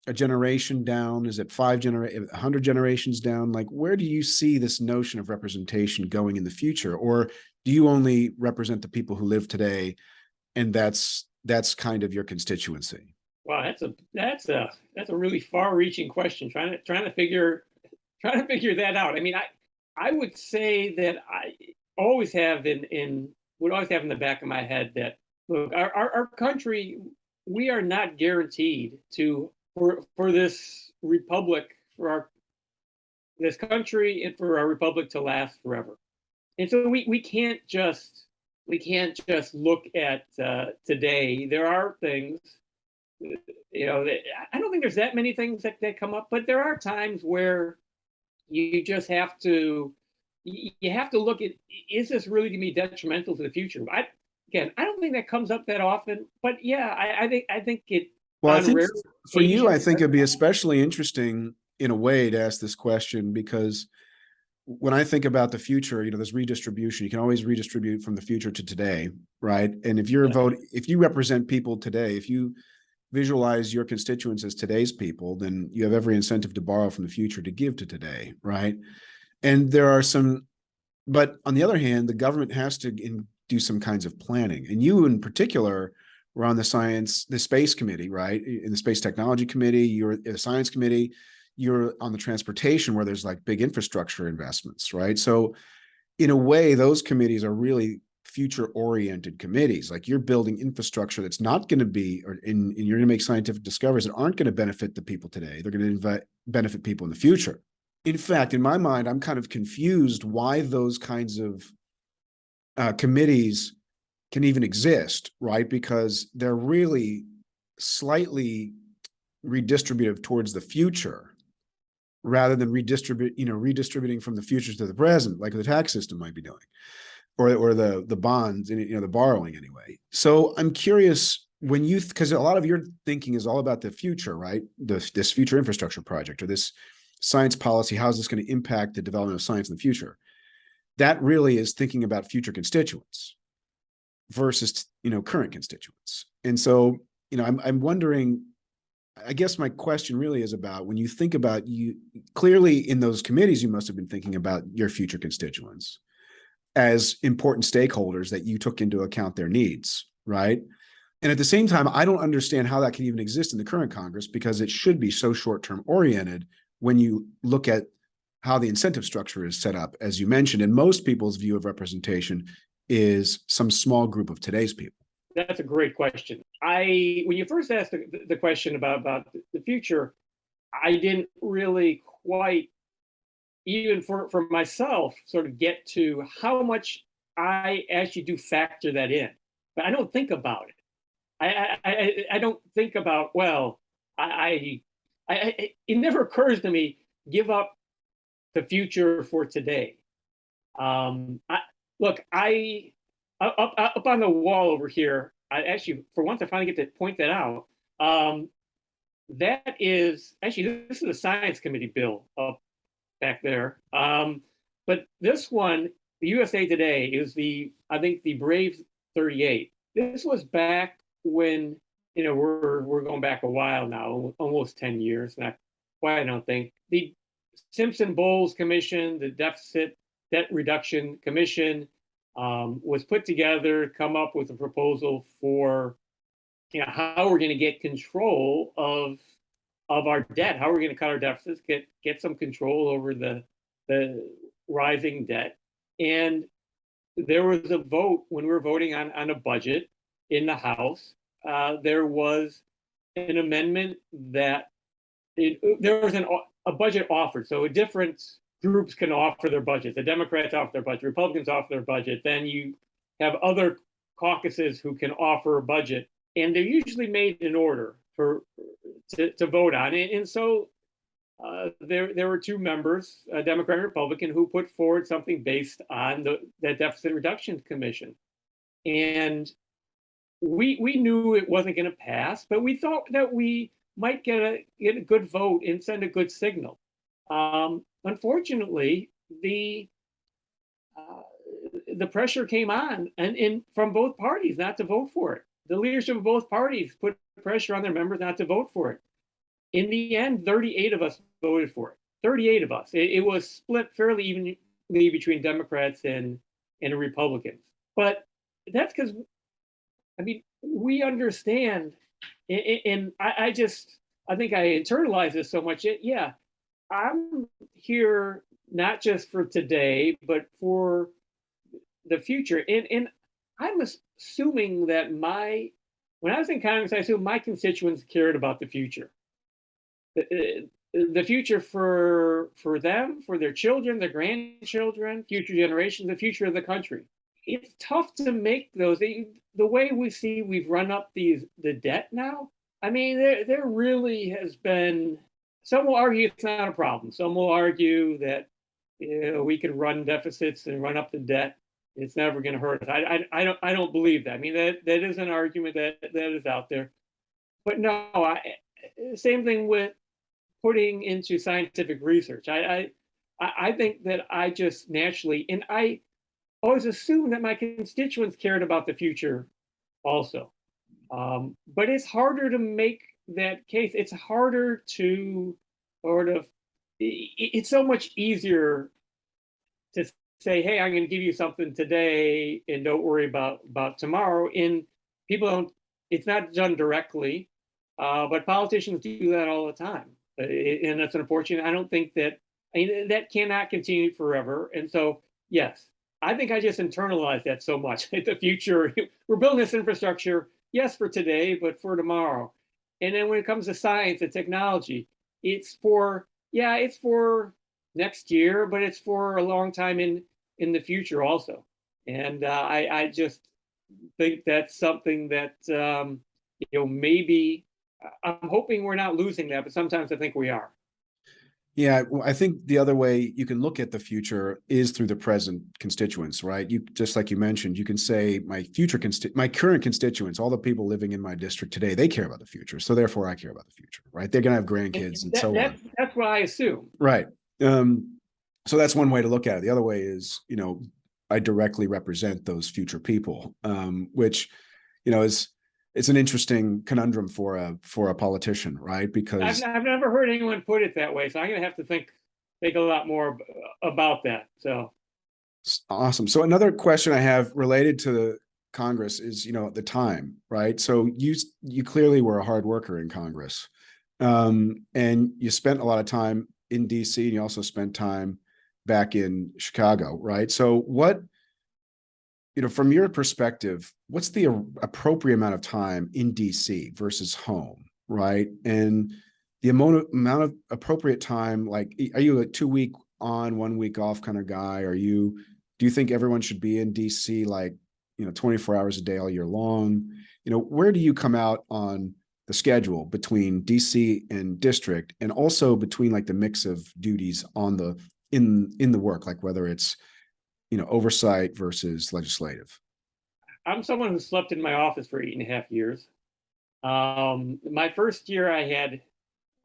a generation down? Is it 100 generations down? Like, where do you see this notion of representation going in the future? Or do you only represent the people who live today, and that's kind of your constituency? Wow, that's a really far-reaching question. Trying to figure that out. I mean, I would say that I always have would always have in the back of my head that, look, our country, we are not guaranteed for this republic, for this country, and for our republic to last forever. And so we can't just look at today. There are things, I don't think there's that many things that come up, but there are times where you just have to look at, is this really going to be detrimental to the future? I don't think that comes up that often, but yeah, I think it. Well, I think for you, I think it'd be especially interesting in a way to ask this question, because when I think about the future, there's redistribution. You can always redistribute from the future to today, right? And if if you represent people today, if you visualize your constituents as today's people, then you have every incentive to borrow from the future to give to today, right? And there are but on the other hand, the government has to do some kinds of planning. And you in particular were on the space committee, right? In the space technology committee, you're in the science committee, you're on the transportation where there's like big infrastructure investments, right? So in a way, those committees are really future-oriented committees. Like, you're building infrastructure that's not going to be, and you're going to make scientific discoveries that aren't going to benefit the people today. They're going to benefit people in the future. In fact, in my mind, I'm kind of confused why those kinds of committees can even exist, right? Because they're really slightly redistributive towards the future, rather than redistributing from the future to the present, like the tax system might be doing, or the bonds and the borrowing anyway. So I'm curious, because a lot of your thinking is all about the future, right? This future infrastructure project, or this science policy, how is this going to impact the development of science in the future? That really is thinking about future constituents versus current constituents. And so I'm wondering, I guess my question really is about, when you think about, you clearly in those committees, you must have been thinking about your future constituents as important stakeholders that you took into account their needs, right? And at the same time, I don't understand how that can even exist in the current Congress, because it should be so short-term oriented when you look at how the incentive structure is set up, as you mentioned. And most people's view of representation is some small group of today's people. That's a great question. When you first asked the question about the future, I didn't really quite, even for myself, sort of get to how much I actually do factor that in. But I don't think about it. I don't think about, well, it never occurs to me, give up the future for today. Look, up on the wall over here, I actually, for once, I finally get to point that out. That is actually, this is a science committee bill up back there. But this one, the USA Today, is I think the Brave 38. This was back when, we're going back a while now, almost 10 years. Not quite, I don't think. The Simpson-Bowles Commission, the Deficit Debt Reduction Commission, was put together to come up with a proposal for, how we're going to get control of our debt, how we're going to cut our deficits, get some control over the rising debt. And there was a vote when we were voting on a budget in the House. There was an amendment that there was a budget offered. So different groups can offer their budget. The Democrats offer their budget, Republicans offer their budget. Then you have other caucuses who can offer a budget, and they're usually made in order to vote on it. And so there were two members, a Democrat and Republican, who put forward something based on the Deficit Reduction Commission. And we knew it wasn't going to pass, but we thought that we might get a good vote and send a good signal. Unfortunately, the pressure came on and from both parties not to vote for it. The leadership of both parties put pressure on their members not to vote for it. In the end, 38 of us voted for it. 38 of us. It was split fairly evenly between Democrats and Republicans. But that's because, we understand, and I think I internalized this so much. Yeah, I'm here not just for today, but for the future. And I'm assuming that when I was in Congress, I assumed my constituents cared about the future. The future for them, for their children, their grandchildren, future generations, the future of the country. It's tough to make those. The way we've run up the debt now. There really has been. Some will argue it's not a problem. Some will argue that we can run deficits and run up the debt. It's never going to hurt us. I don't believe that. That is an argument that is out there. But no, same thing with putting into scientific research. I think that I just naturally, and I always assumed that my constituents cared about the future also. But it's harder to make that case. It's harder to it's so much easier to say, hey, I'm going to give you something today and don't worry about tomorrow. And people don't, it's not done directly, but politicians do that all the time. And that's unfortunate. I don't think that, that cannot continue forever. And so, yes, I think I just internalized that so much. The future, we're building this infrastructure, yes, for today, but for tomorrow. And then when it comes to science and technology, it's for next year, but it's for a long time in the future also. And I just think that's something that, maybe I'm hoping we're not losing that, but sometimes I think we are. Yeah, well, I think the other way you can look at the future is through the present constituents, right? You just like you mentioned, you can say my current constituents, all the people living in my district today, they care about the future, so therefore I care about the future, right? They're going to have grandkids and so on. That's what I assume, right? So that's one way to look at it. The other way is, I directly represent those future people, which, it's an interesting conundrum for a politician, right? Because I've never heard anyone put it that way, so I'm going to have to think a lot more about that. So awesome. So another question I have related to Congress is, the time, right? So you clearly were a hard worker in Congress, and you spent a lot of time in DC, and you also spent time back in Chicago, right? So what, from your perspective, what's the appropriate amount of time in DC versus home, right? And the amount of appropriate time, like, are you a 2 week on, 1 week off kind of guy? Do you think everyone should be in DC, like, 24 hours a day all year long? Where do you come out on the schedule between DC and district, and also between like the mix of duties on the in the work, like whether it's oversight versus legislative? I'm someone who slept in my office for 8.5 years. My first year, I had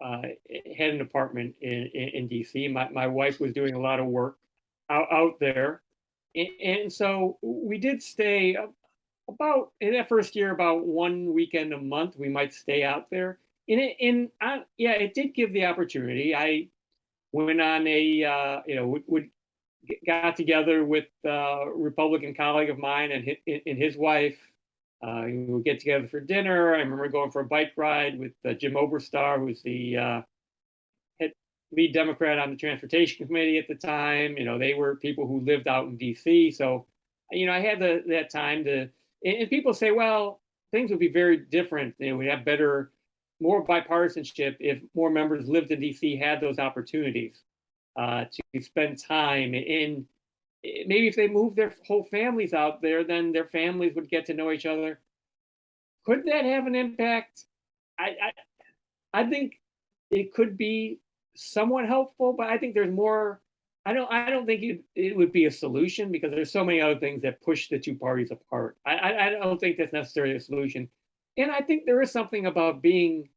an apartment in DC. My wife was doing a lot of work out there, and so we did stay about in that first year about one weekend a month. We might stay out there. Yeah, it did give the opportunity. I went on a would got together with a Republican colleague of mine and his wife. We would get together for dinner. I remember going for a bike ride with Jim Oberstar, who's the lead Democrat on the Transportation Committee at the time. They were people who lived out in D.C. So, I had that time to. And people say, well, things would be very different. We'd have more bipartisanship if more members lived in D.C., had those opportunities to spend time. And maybe if they moved their whole families out there, then their families would get to know each other. Could that have an impact? I think it could be somewhat helpful, but I think there's more. I don't think it would be a solution, because there's so many other things that push the two parties apart. I don't think that's necessarily a solution. And I think there is something about being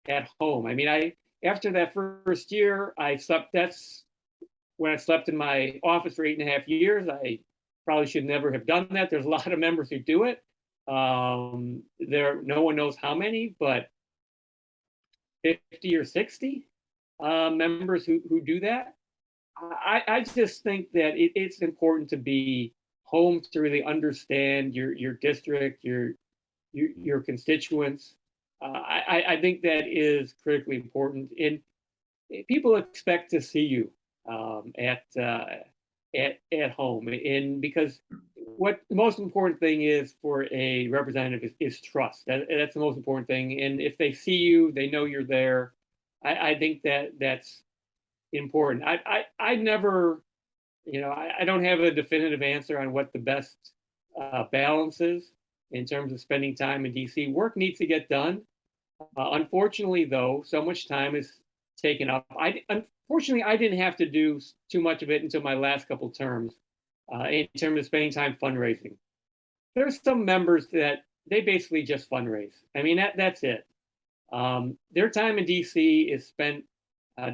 at home. I mean, after that first year, I slept. That's when I slept in my office for 8.5 years. I probably should never have done that. There's a lot of members who do it. No one knows how many, but 50 or 60 members who do that. I just think that it's important to be home to really understand your district, your constituents. I think that is critically important, and people expect to see you at home, and because what the most important thing is for a representative is trust. That's the most important thing, and if they see you, they know you're there. I think that's important. I never, I don't have a definitive answer on what the best balance is in terms of spending time in DC. Work needs to get done. Unfortunately, though, so much time is taken up. Unfortunately, I didn't have to do too much of it until my last couple terms in terms of spending time fundraising. There's some members that they basically just fundraise. I mean, that's it. Their time in DC is spent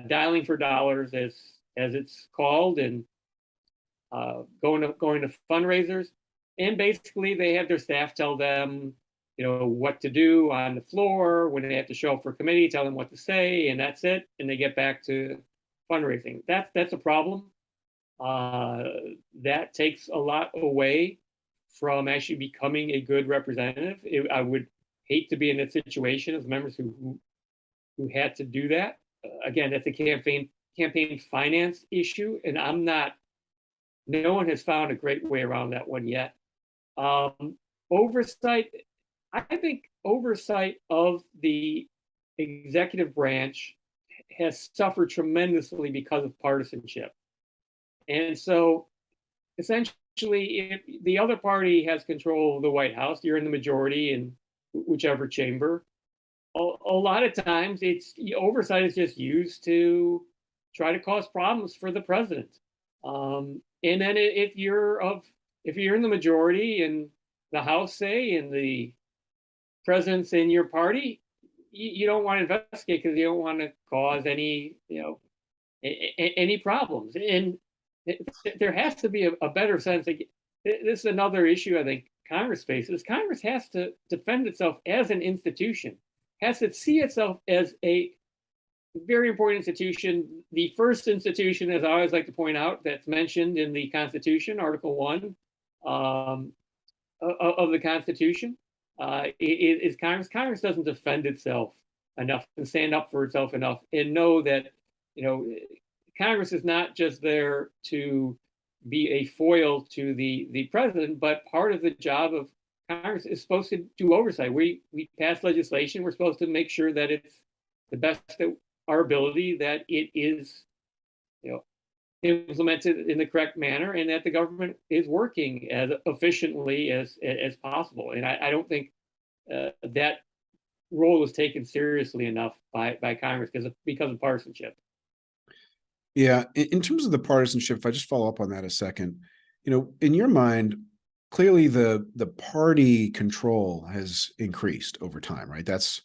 dialing for dollars, as it's called, and going to fundraisers. And basically, they have their staff tell them, what to do on the floor. When they have to show up for committee, tell them what to say, and that's it. And they get back to fundraising. That's a problem. That takes a lot away from actually becoming a good representative. I would hate to be in that situation as members who had to do that. Again, that's a campaign finance issue, and no one has found a great way around that one yet. Oversight, I think oversight of the executive branch has suffered tremendously because of partisanship. And so essentially, if the other party has control of the White House, you're in the majority in whichever chamber. A lot of times oversight is just used to try to cause problems for the president. And then if you're in the majority in the House, say, and the president's in your party, you don't want to investigate because you don't want to cause any problems. And there has to be a better sense. This is another issue I think Congress faces. Congress has to defend itself as an institution, has to see itself as a very important institution, the first institution, as I always like to point out, that's mentioned in the Constitution, Article 1 of the Constitution, is Congress. Congress doesn't defend itself enough and stand up for itself enough and know that, Congress is not just there to be a foil to the president, but part of the job of Congress is supposed to do oversight. We pass legislation. We're supposed to make sure that it's the best of our ability, that it is, implemented in the correct manner, and that the government is working as efficiently as possible. And I don't think that role is taken seriously enough by Congress because of partisanship. Yeah, in terms of the partisanship, if I just follow up on that a second, in your mind, clearly the party control has increased over time, right? That's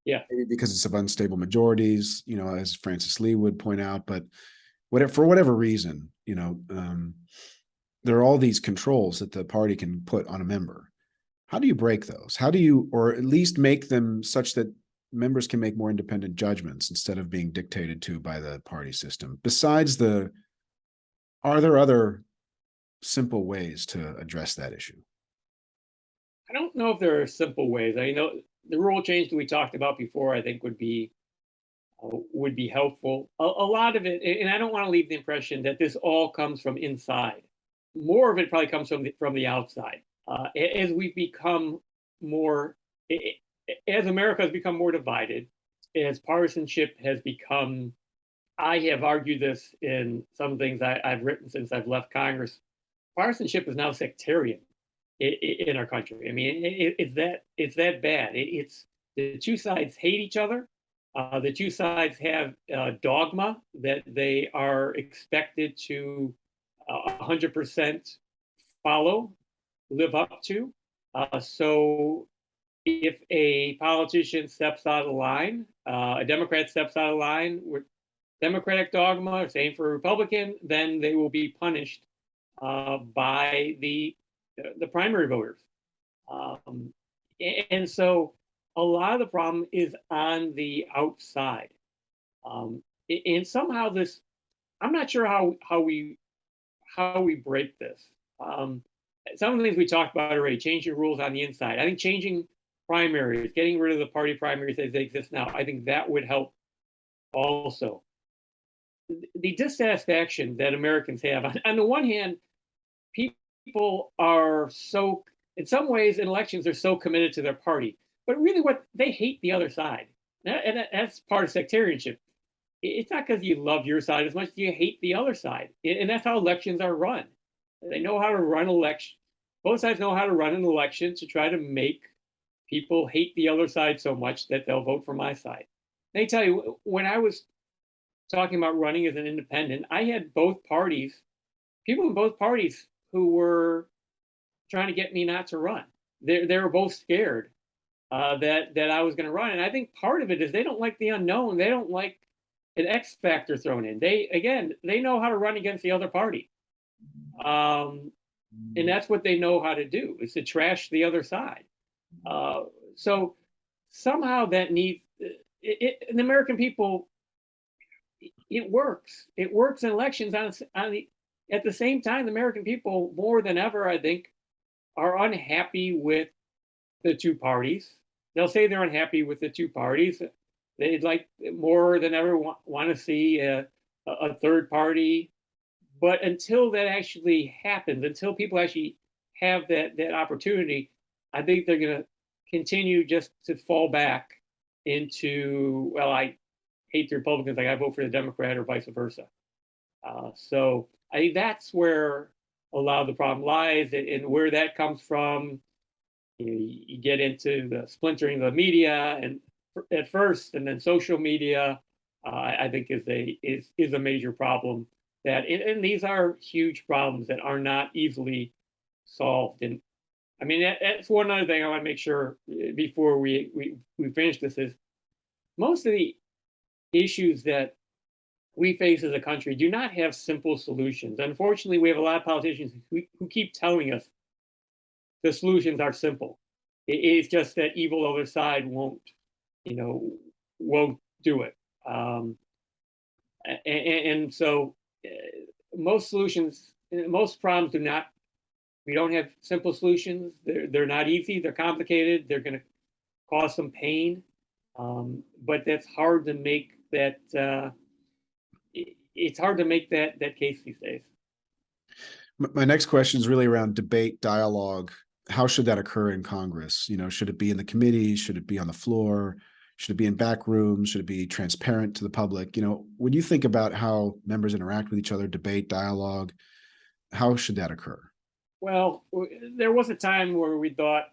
Yeah. maybe because it's of unstable majorities, as Francis Lee would point out, but for whatever reason, there are all these controls that the party can put on a member. How do you break those? How do you, or at least make them such that members can make more independent judgments instead of being dictated to by the party system? Are there other simple ways to address that issue? I don't know if there are simple ways. I know the rule change that we talked about before, I think would be helpful. A lot of it, and I don't want to leave the impression that this all comes from inside. More of it probably comes from the outside. As we've become more, as America has become more divided, as partisanship has become, I have argued this in some things I've written since I've left Congress. Partisanship is now sectarian in our country. I mean, it's that bad. It's the two sides hate each other. The two sides have dogma that they are expected to 100% follow, live up to. So if a politician steps out of line, a Democrat steps out of line with Democratic dogma, same for a Republican, then they will be punished by the primary voters. Um, and so a lot of the problem is on the outside. And somehow this, I'm not sure how we break this. Some of the things we talked about already, changing rules on the inside. I think changing primaries, getting rid of the party primaries as they exist now, I think that would help also. The dissatisfaction that Americans have, on the one hand, people are so, in some ways, in elections, they're so committed to their party, but really what they hate the other side. And that's part of sectarianship. It's not because you love your side as much as you hate the other side. And that's how elections are run. They know how to run election. Both sides know how to run an election to try to make people hate the other side so much that they'll vote for my side. They tell you, when I was talking about running as an independent, I had both parties, people in both parties who were trying to get me not to run. They were both scared that I was going to run, and I think part of it is they don't like the unknown. They don't like an X factor thrown in. They know how to run against the other party, and that's what they know how to do, is to trash the other side. So somehow that needs the American people. It works. It works in elections at the same time, the American people, more than ever, I think, are unhappy with the two parties. They'll say they're unhappy with the two parties. They'd like more than ever want to see a third party. But until that actually happens, until people actually have that opportunity, I think they're going to continue just to fall back into, well, I hate the Republicans, like I vote for the Democrat, or vice versa. So I think that's where a lot of the problem lies, and where that comes from. You get into the splintering of the media, and at first, and then social media, I think is a major problem. And these are huge problems that are not easily solved. And I mean, that's one other thing I want to make sure before we finish this is most of the issues that we face as a country do not have simple solutions. Unfortunately, we have a lot of politicians who keep telling us the solutions are simple. It's just that evil other side won't do it. And so most solutions, most problems do not. We don't have simple solutions. They're not easy. They're complicated. They're going to cause some pain. But that's hard to make that. It's hard to make that case these days. My next question is really around debate, dialogue. How should that occur in Congress? Should it be in the committee? Should it be on the floor? Should it be in back rooms? Should it be transparent to the public? When you think about how members interact with each other, debate, dialogue, how should that occur? Well, there was a time where we thought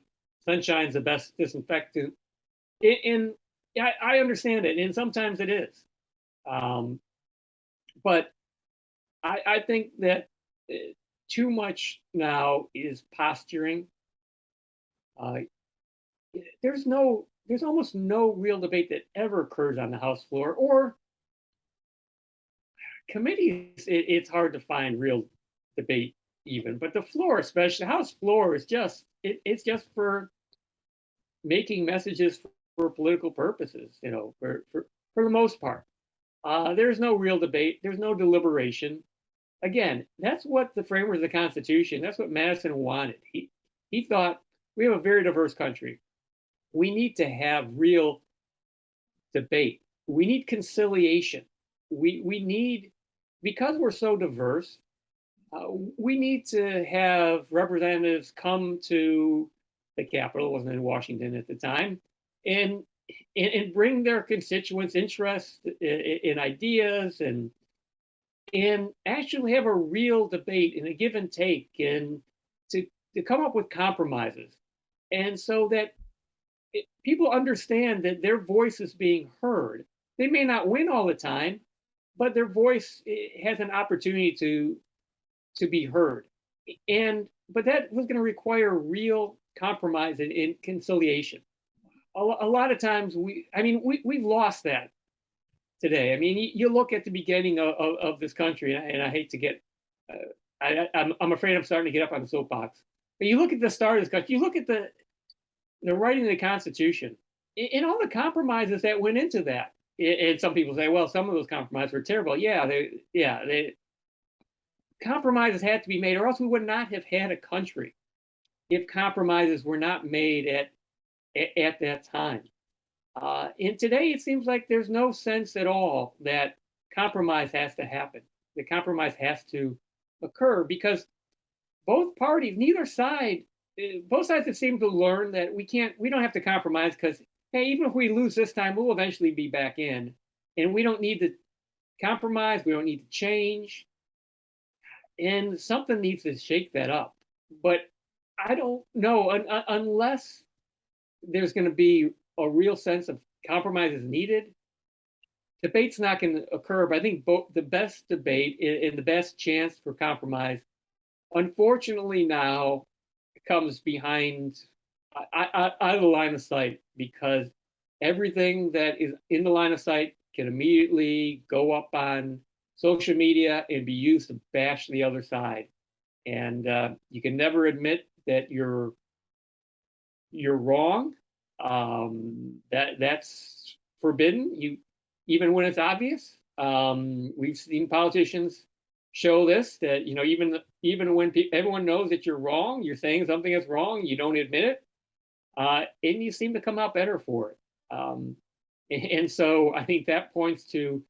sunshine's the best disinfectant And I understand it, and sometimes it is. Um, but I think that too much now is posturing. Uh, there's almost no real debate that ever occurs on the House floor or committees. It's hard to find real debate even, but the floor, especially the House floor, is just it's just for making messages for political purposes. For the most part, there's no real debate. There's no deliberation. Again, that's what the framers of the Constitution. That's what Madison wanted. He thought we have a very diverse country. We need to have real debate. We need conciliation. We need, because we're so diverse, we need to have representatives come to the Capitol, it wasn't in Washington at the time, and and bring their constituents' interest in ideas and actually have a real debate and a give and take and to come up with compromises. And so that people understand that their voice is being heard. They may not win all the time, but their voice has an opportunity to be heard. And but that was going to require real compromise and conciliation. A lot of times we've lost that today. I mean, you look at the beginning of this country, and I hate to get, I'm afraid I'm starting to get up on the soapbox. But you look at the start of this country, you look at the writing of the Constitution, and all the compromises that went into that. And some people say, well, some of those compromises were terrible. They compromises had to be made, or else we would not have had a country if compromises were not made at that time. And today, it seems like there's no sense at all that compromise has to happen. The compromise has to occur because both parties, both sides have seemed to learn that we don't have to compromise because, hey, even if we lose this time, we'll eventually be back in. And we don't need to compromise. We don't need to change. And something needs to shake that up. But I don't know unless there's going to be a real sense of compromise is needed. Debate's not going to occur, but I think both the best debate and the best chance for compromise, unfortunately, now comes behind out of the line of sight because everything that is in the line of sight can immediately go up on social media and be used to bash the other side. And you can never admit that you're wrong. That's forbidden. Even when it's obvious. We've seen politicians show this that even when everyone knows that you're wrong, you're saying something that's wrong, you don't admit it, and you seem to come out better for it. And so I think that points to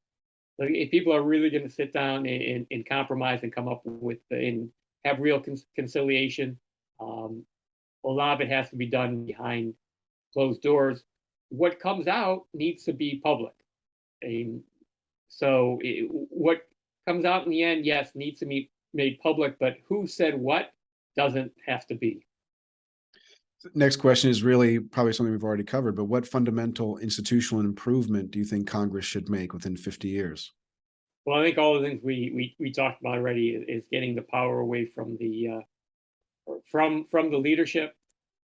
if people are really going to sit down and compromise and come up with and have real conciliation, a lot of it has to be done behind closed doors. What comes out needs to be public. And so what comes out in the end, yes, needs to be made public, but who said what doesn't have to be. Next question is really probably something we've already covered, but what fundamental institutional improvement do you think Congress should make within 50 years? Well, I think all the things we talked about already is getting the power away from the leadership.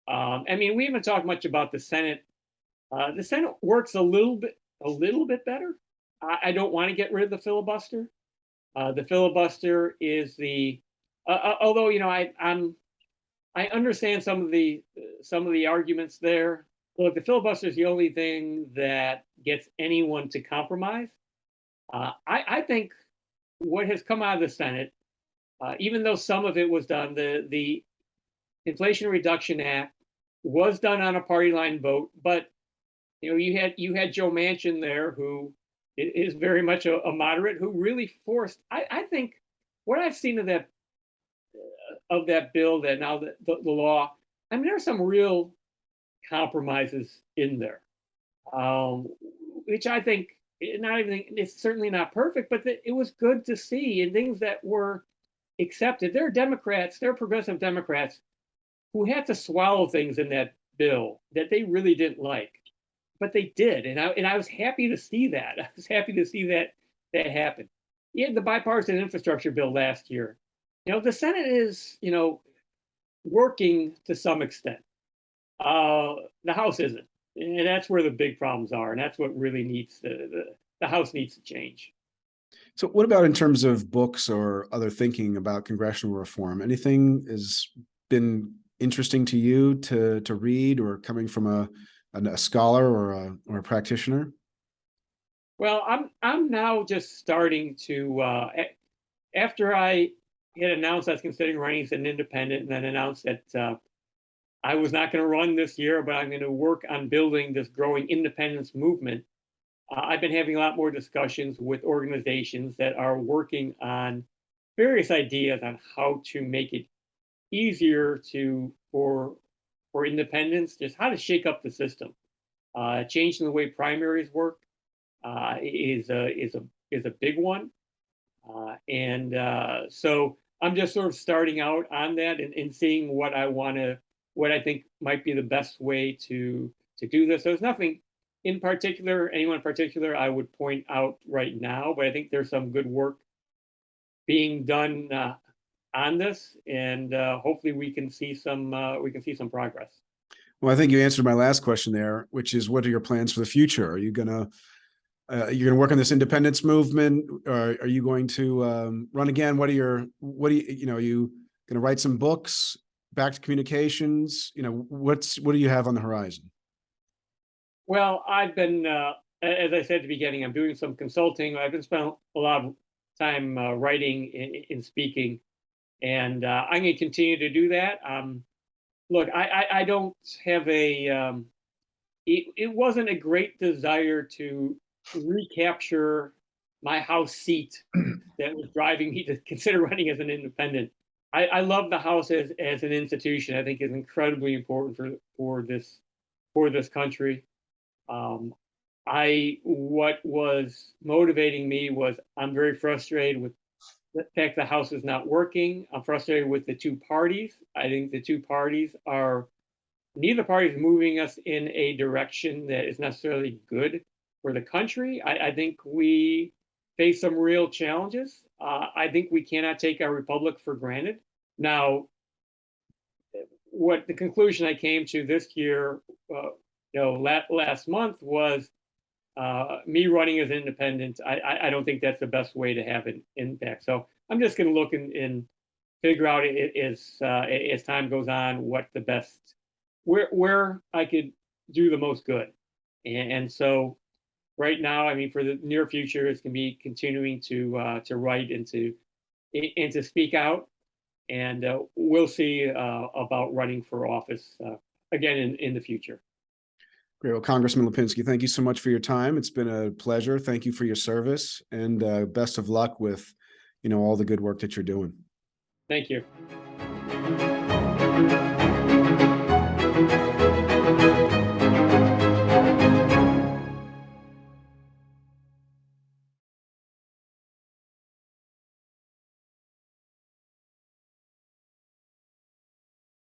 I mean, we haven't talked much about the Senate. The Senate works a little bit better. I don't want to get rid of the filibuster. The filibuster is although I understand some of the arguments there. Look, the filibuster is the only thing that gets anyone to compromise. I think what has come out of the Senate, even though some of it was done, the Inflation Reduction Act was done on a party line vote, but you had Joe Manchin there, who is very much a moderate, who really forced. I think what I've seen of that bill, that now the law, I mean, there's some real compromises in there, which I think it's certainly not perfect, but it was good to see, and things that were accepted. There are progressive Democrats who had to swallow things in that bill that they really didn't like. but they did, and I was happy to see that. I was happy to see that happen. Yeah, the bipartisan infrastructure bill last year. The Senate is working to some extent. The House isn't, and that's where the big problems are, and that's what really needs the House needs to change. So what about in terms of books or other thinking about congressional reform? Anything has been interesting to you to read, or coming from a scholar or a practitioner? Well, I'm now just starting to after I had announced I was considering running as an independent, and then announced that I was not going to run this year, but I'm going to work on building this growing independence movement. I've been having a lot more discussions with organizations that are working on various ideas on how to make it easier for independents, just how to shake up the system. Changing the way primaries work is a big one, and so I'm just sort of starting out on that, and seeing what I think might be the best way to do this. There's nothing in particular, anyone in particular, I would point out right now, but I think there's some good work being done on this, and hopefully we can see some progress. Well, I think you answered my last question there, which is, what are your plans for the future? Are you gonna work on this independence movement, or are you going to run again? Are you going to write some books, back to communications? What do you have on the horizon? Well, I've been, as I said at the beginning, I'm doing some consulting. I've been spending a lot of time writing and speaking, and I'm going to continue to do that. Look, I don't have it wasn't a great desire to recapture my House seat that was driving me to consider running as an independent. I love the House as an institution. I think is incredibly important for this country. What was motivating me was, I'm very frustrated with the fact the House is not working. I'm frustrated with the two parties. I think the two parties neither party is moving us in a direction that is necessarily good for the country. I think we face some real challenges. I think we cannot take our republic for granted. Now, what the conclusion I came to this year, last month, was me running as independent. I don't think that's the best way to have an impact. So I'm just going to look and figure out as time goes on what the best, where I could do the most good. And so right now, I mean, for the near future, it's going to be continuing to write and to speak out. And we'll see about running for office again in the future. Great. Well, Congressman Lipinski, thank you so much for your time. It's been a pleasure. Thank you for your service, and best of luck with, all the good work that you're doing. Thank you.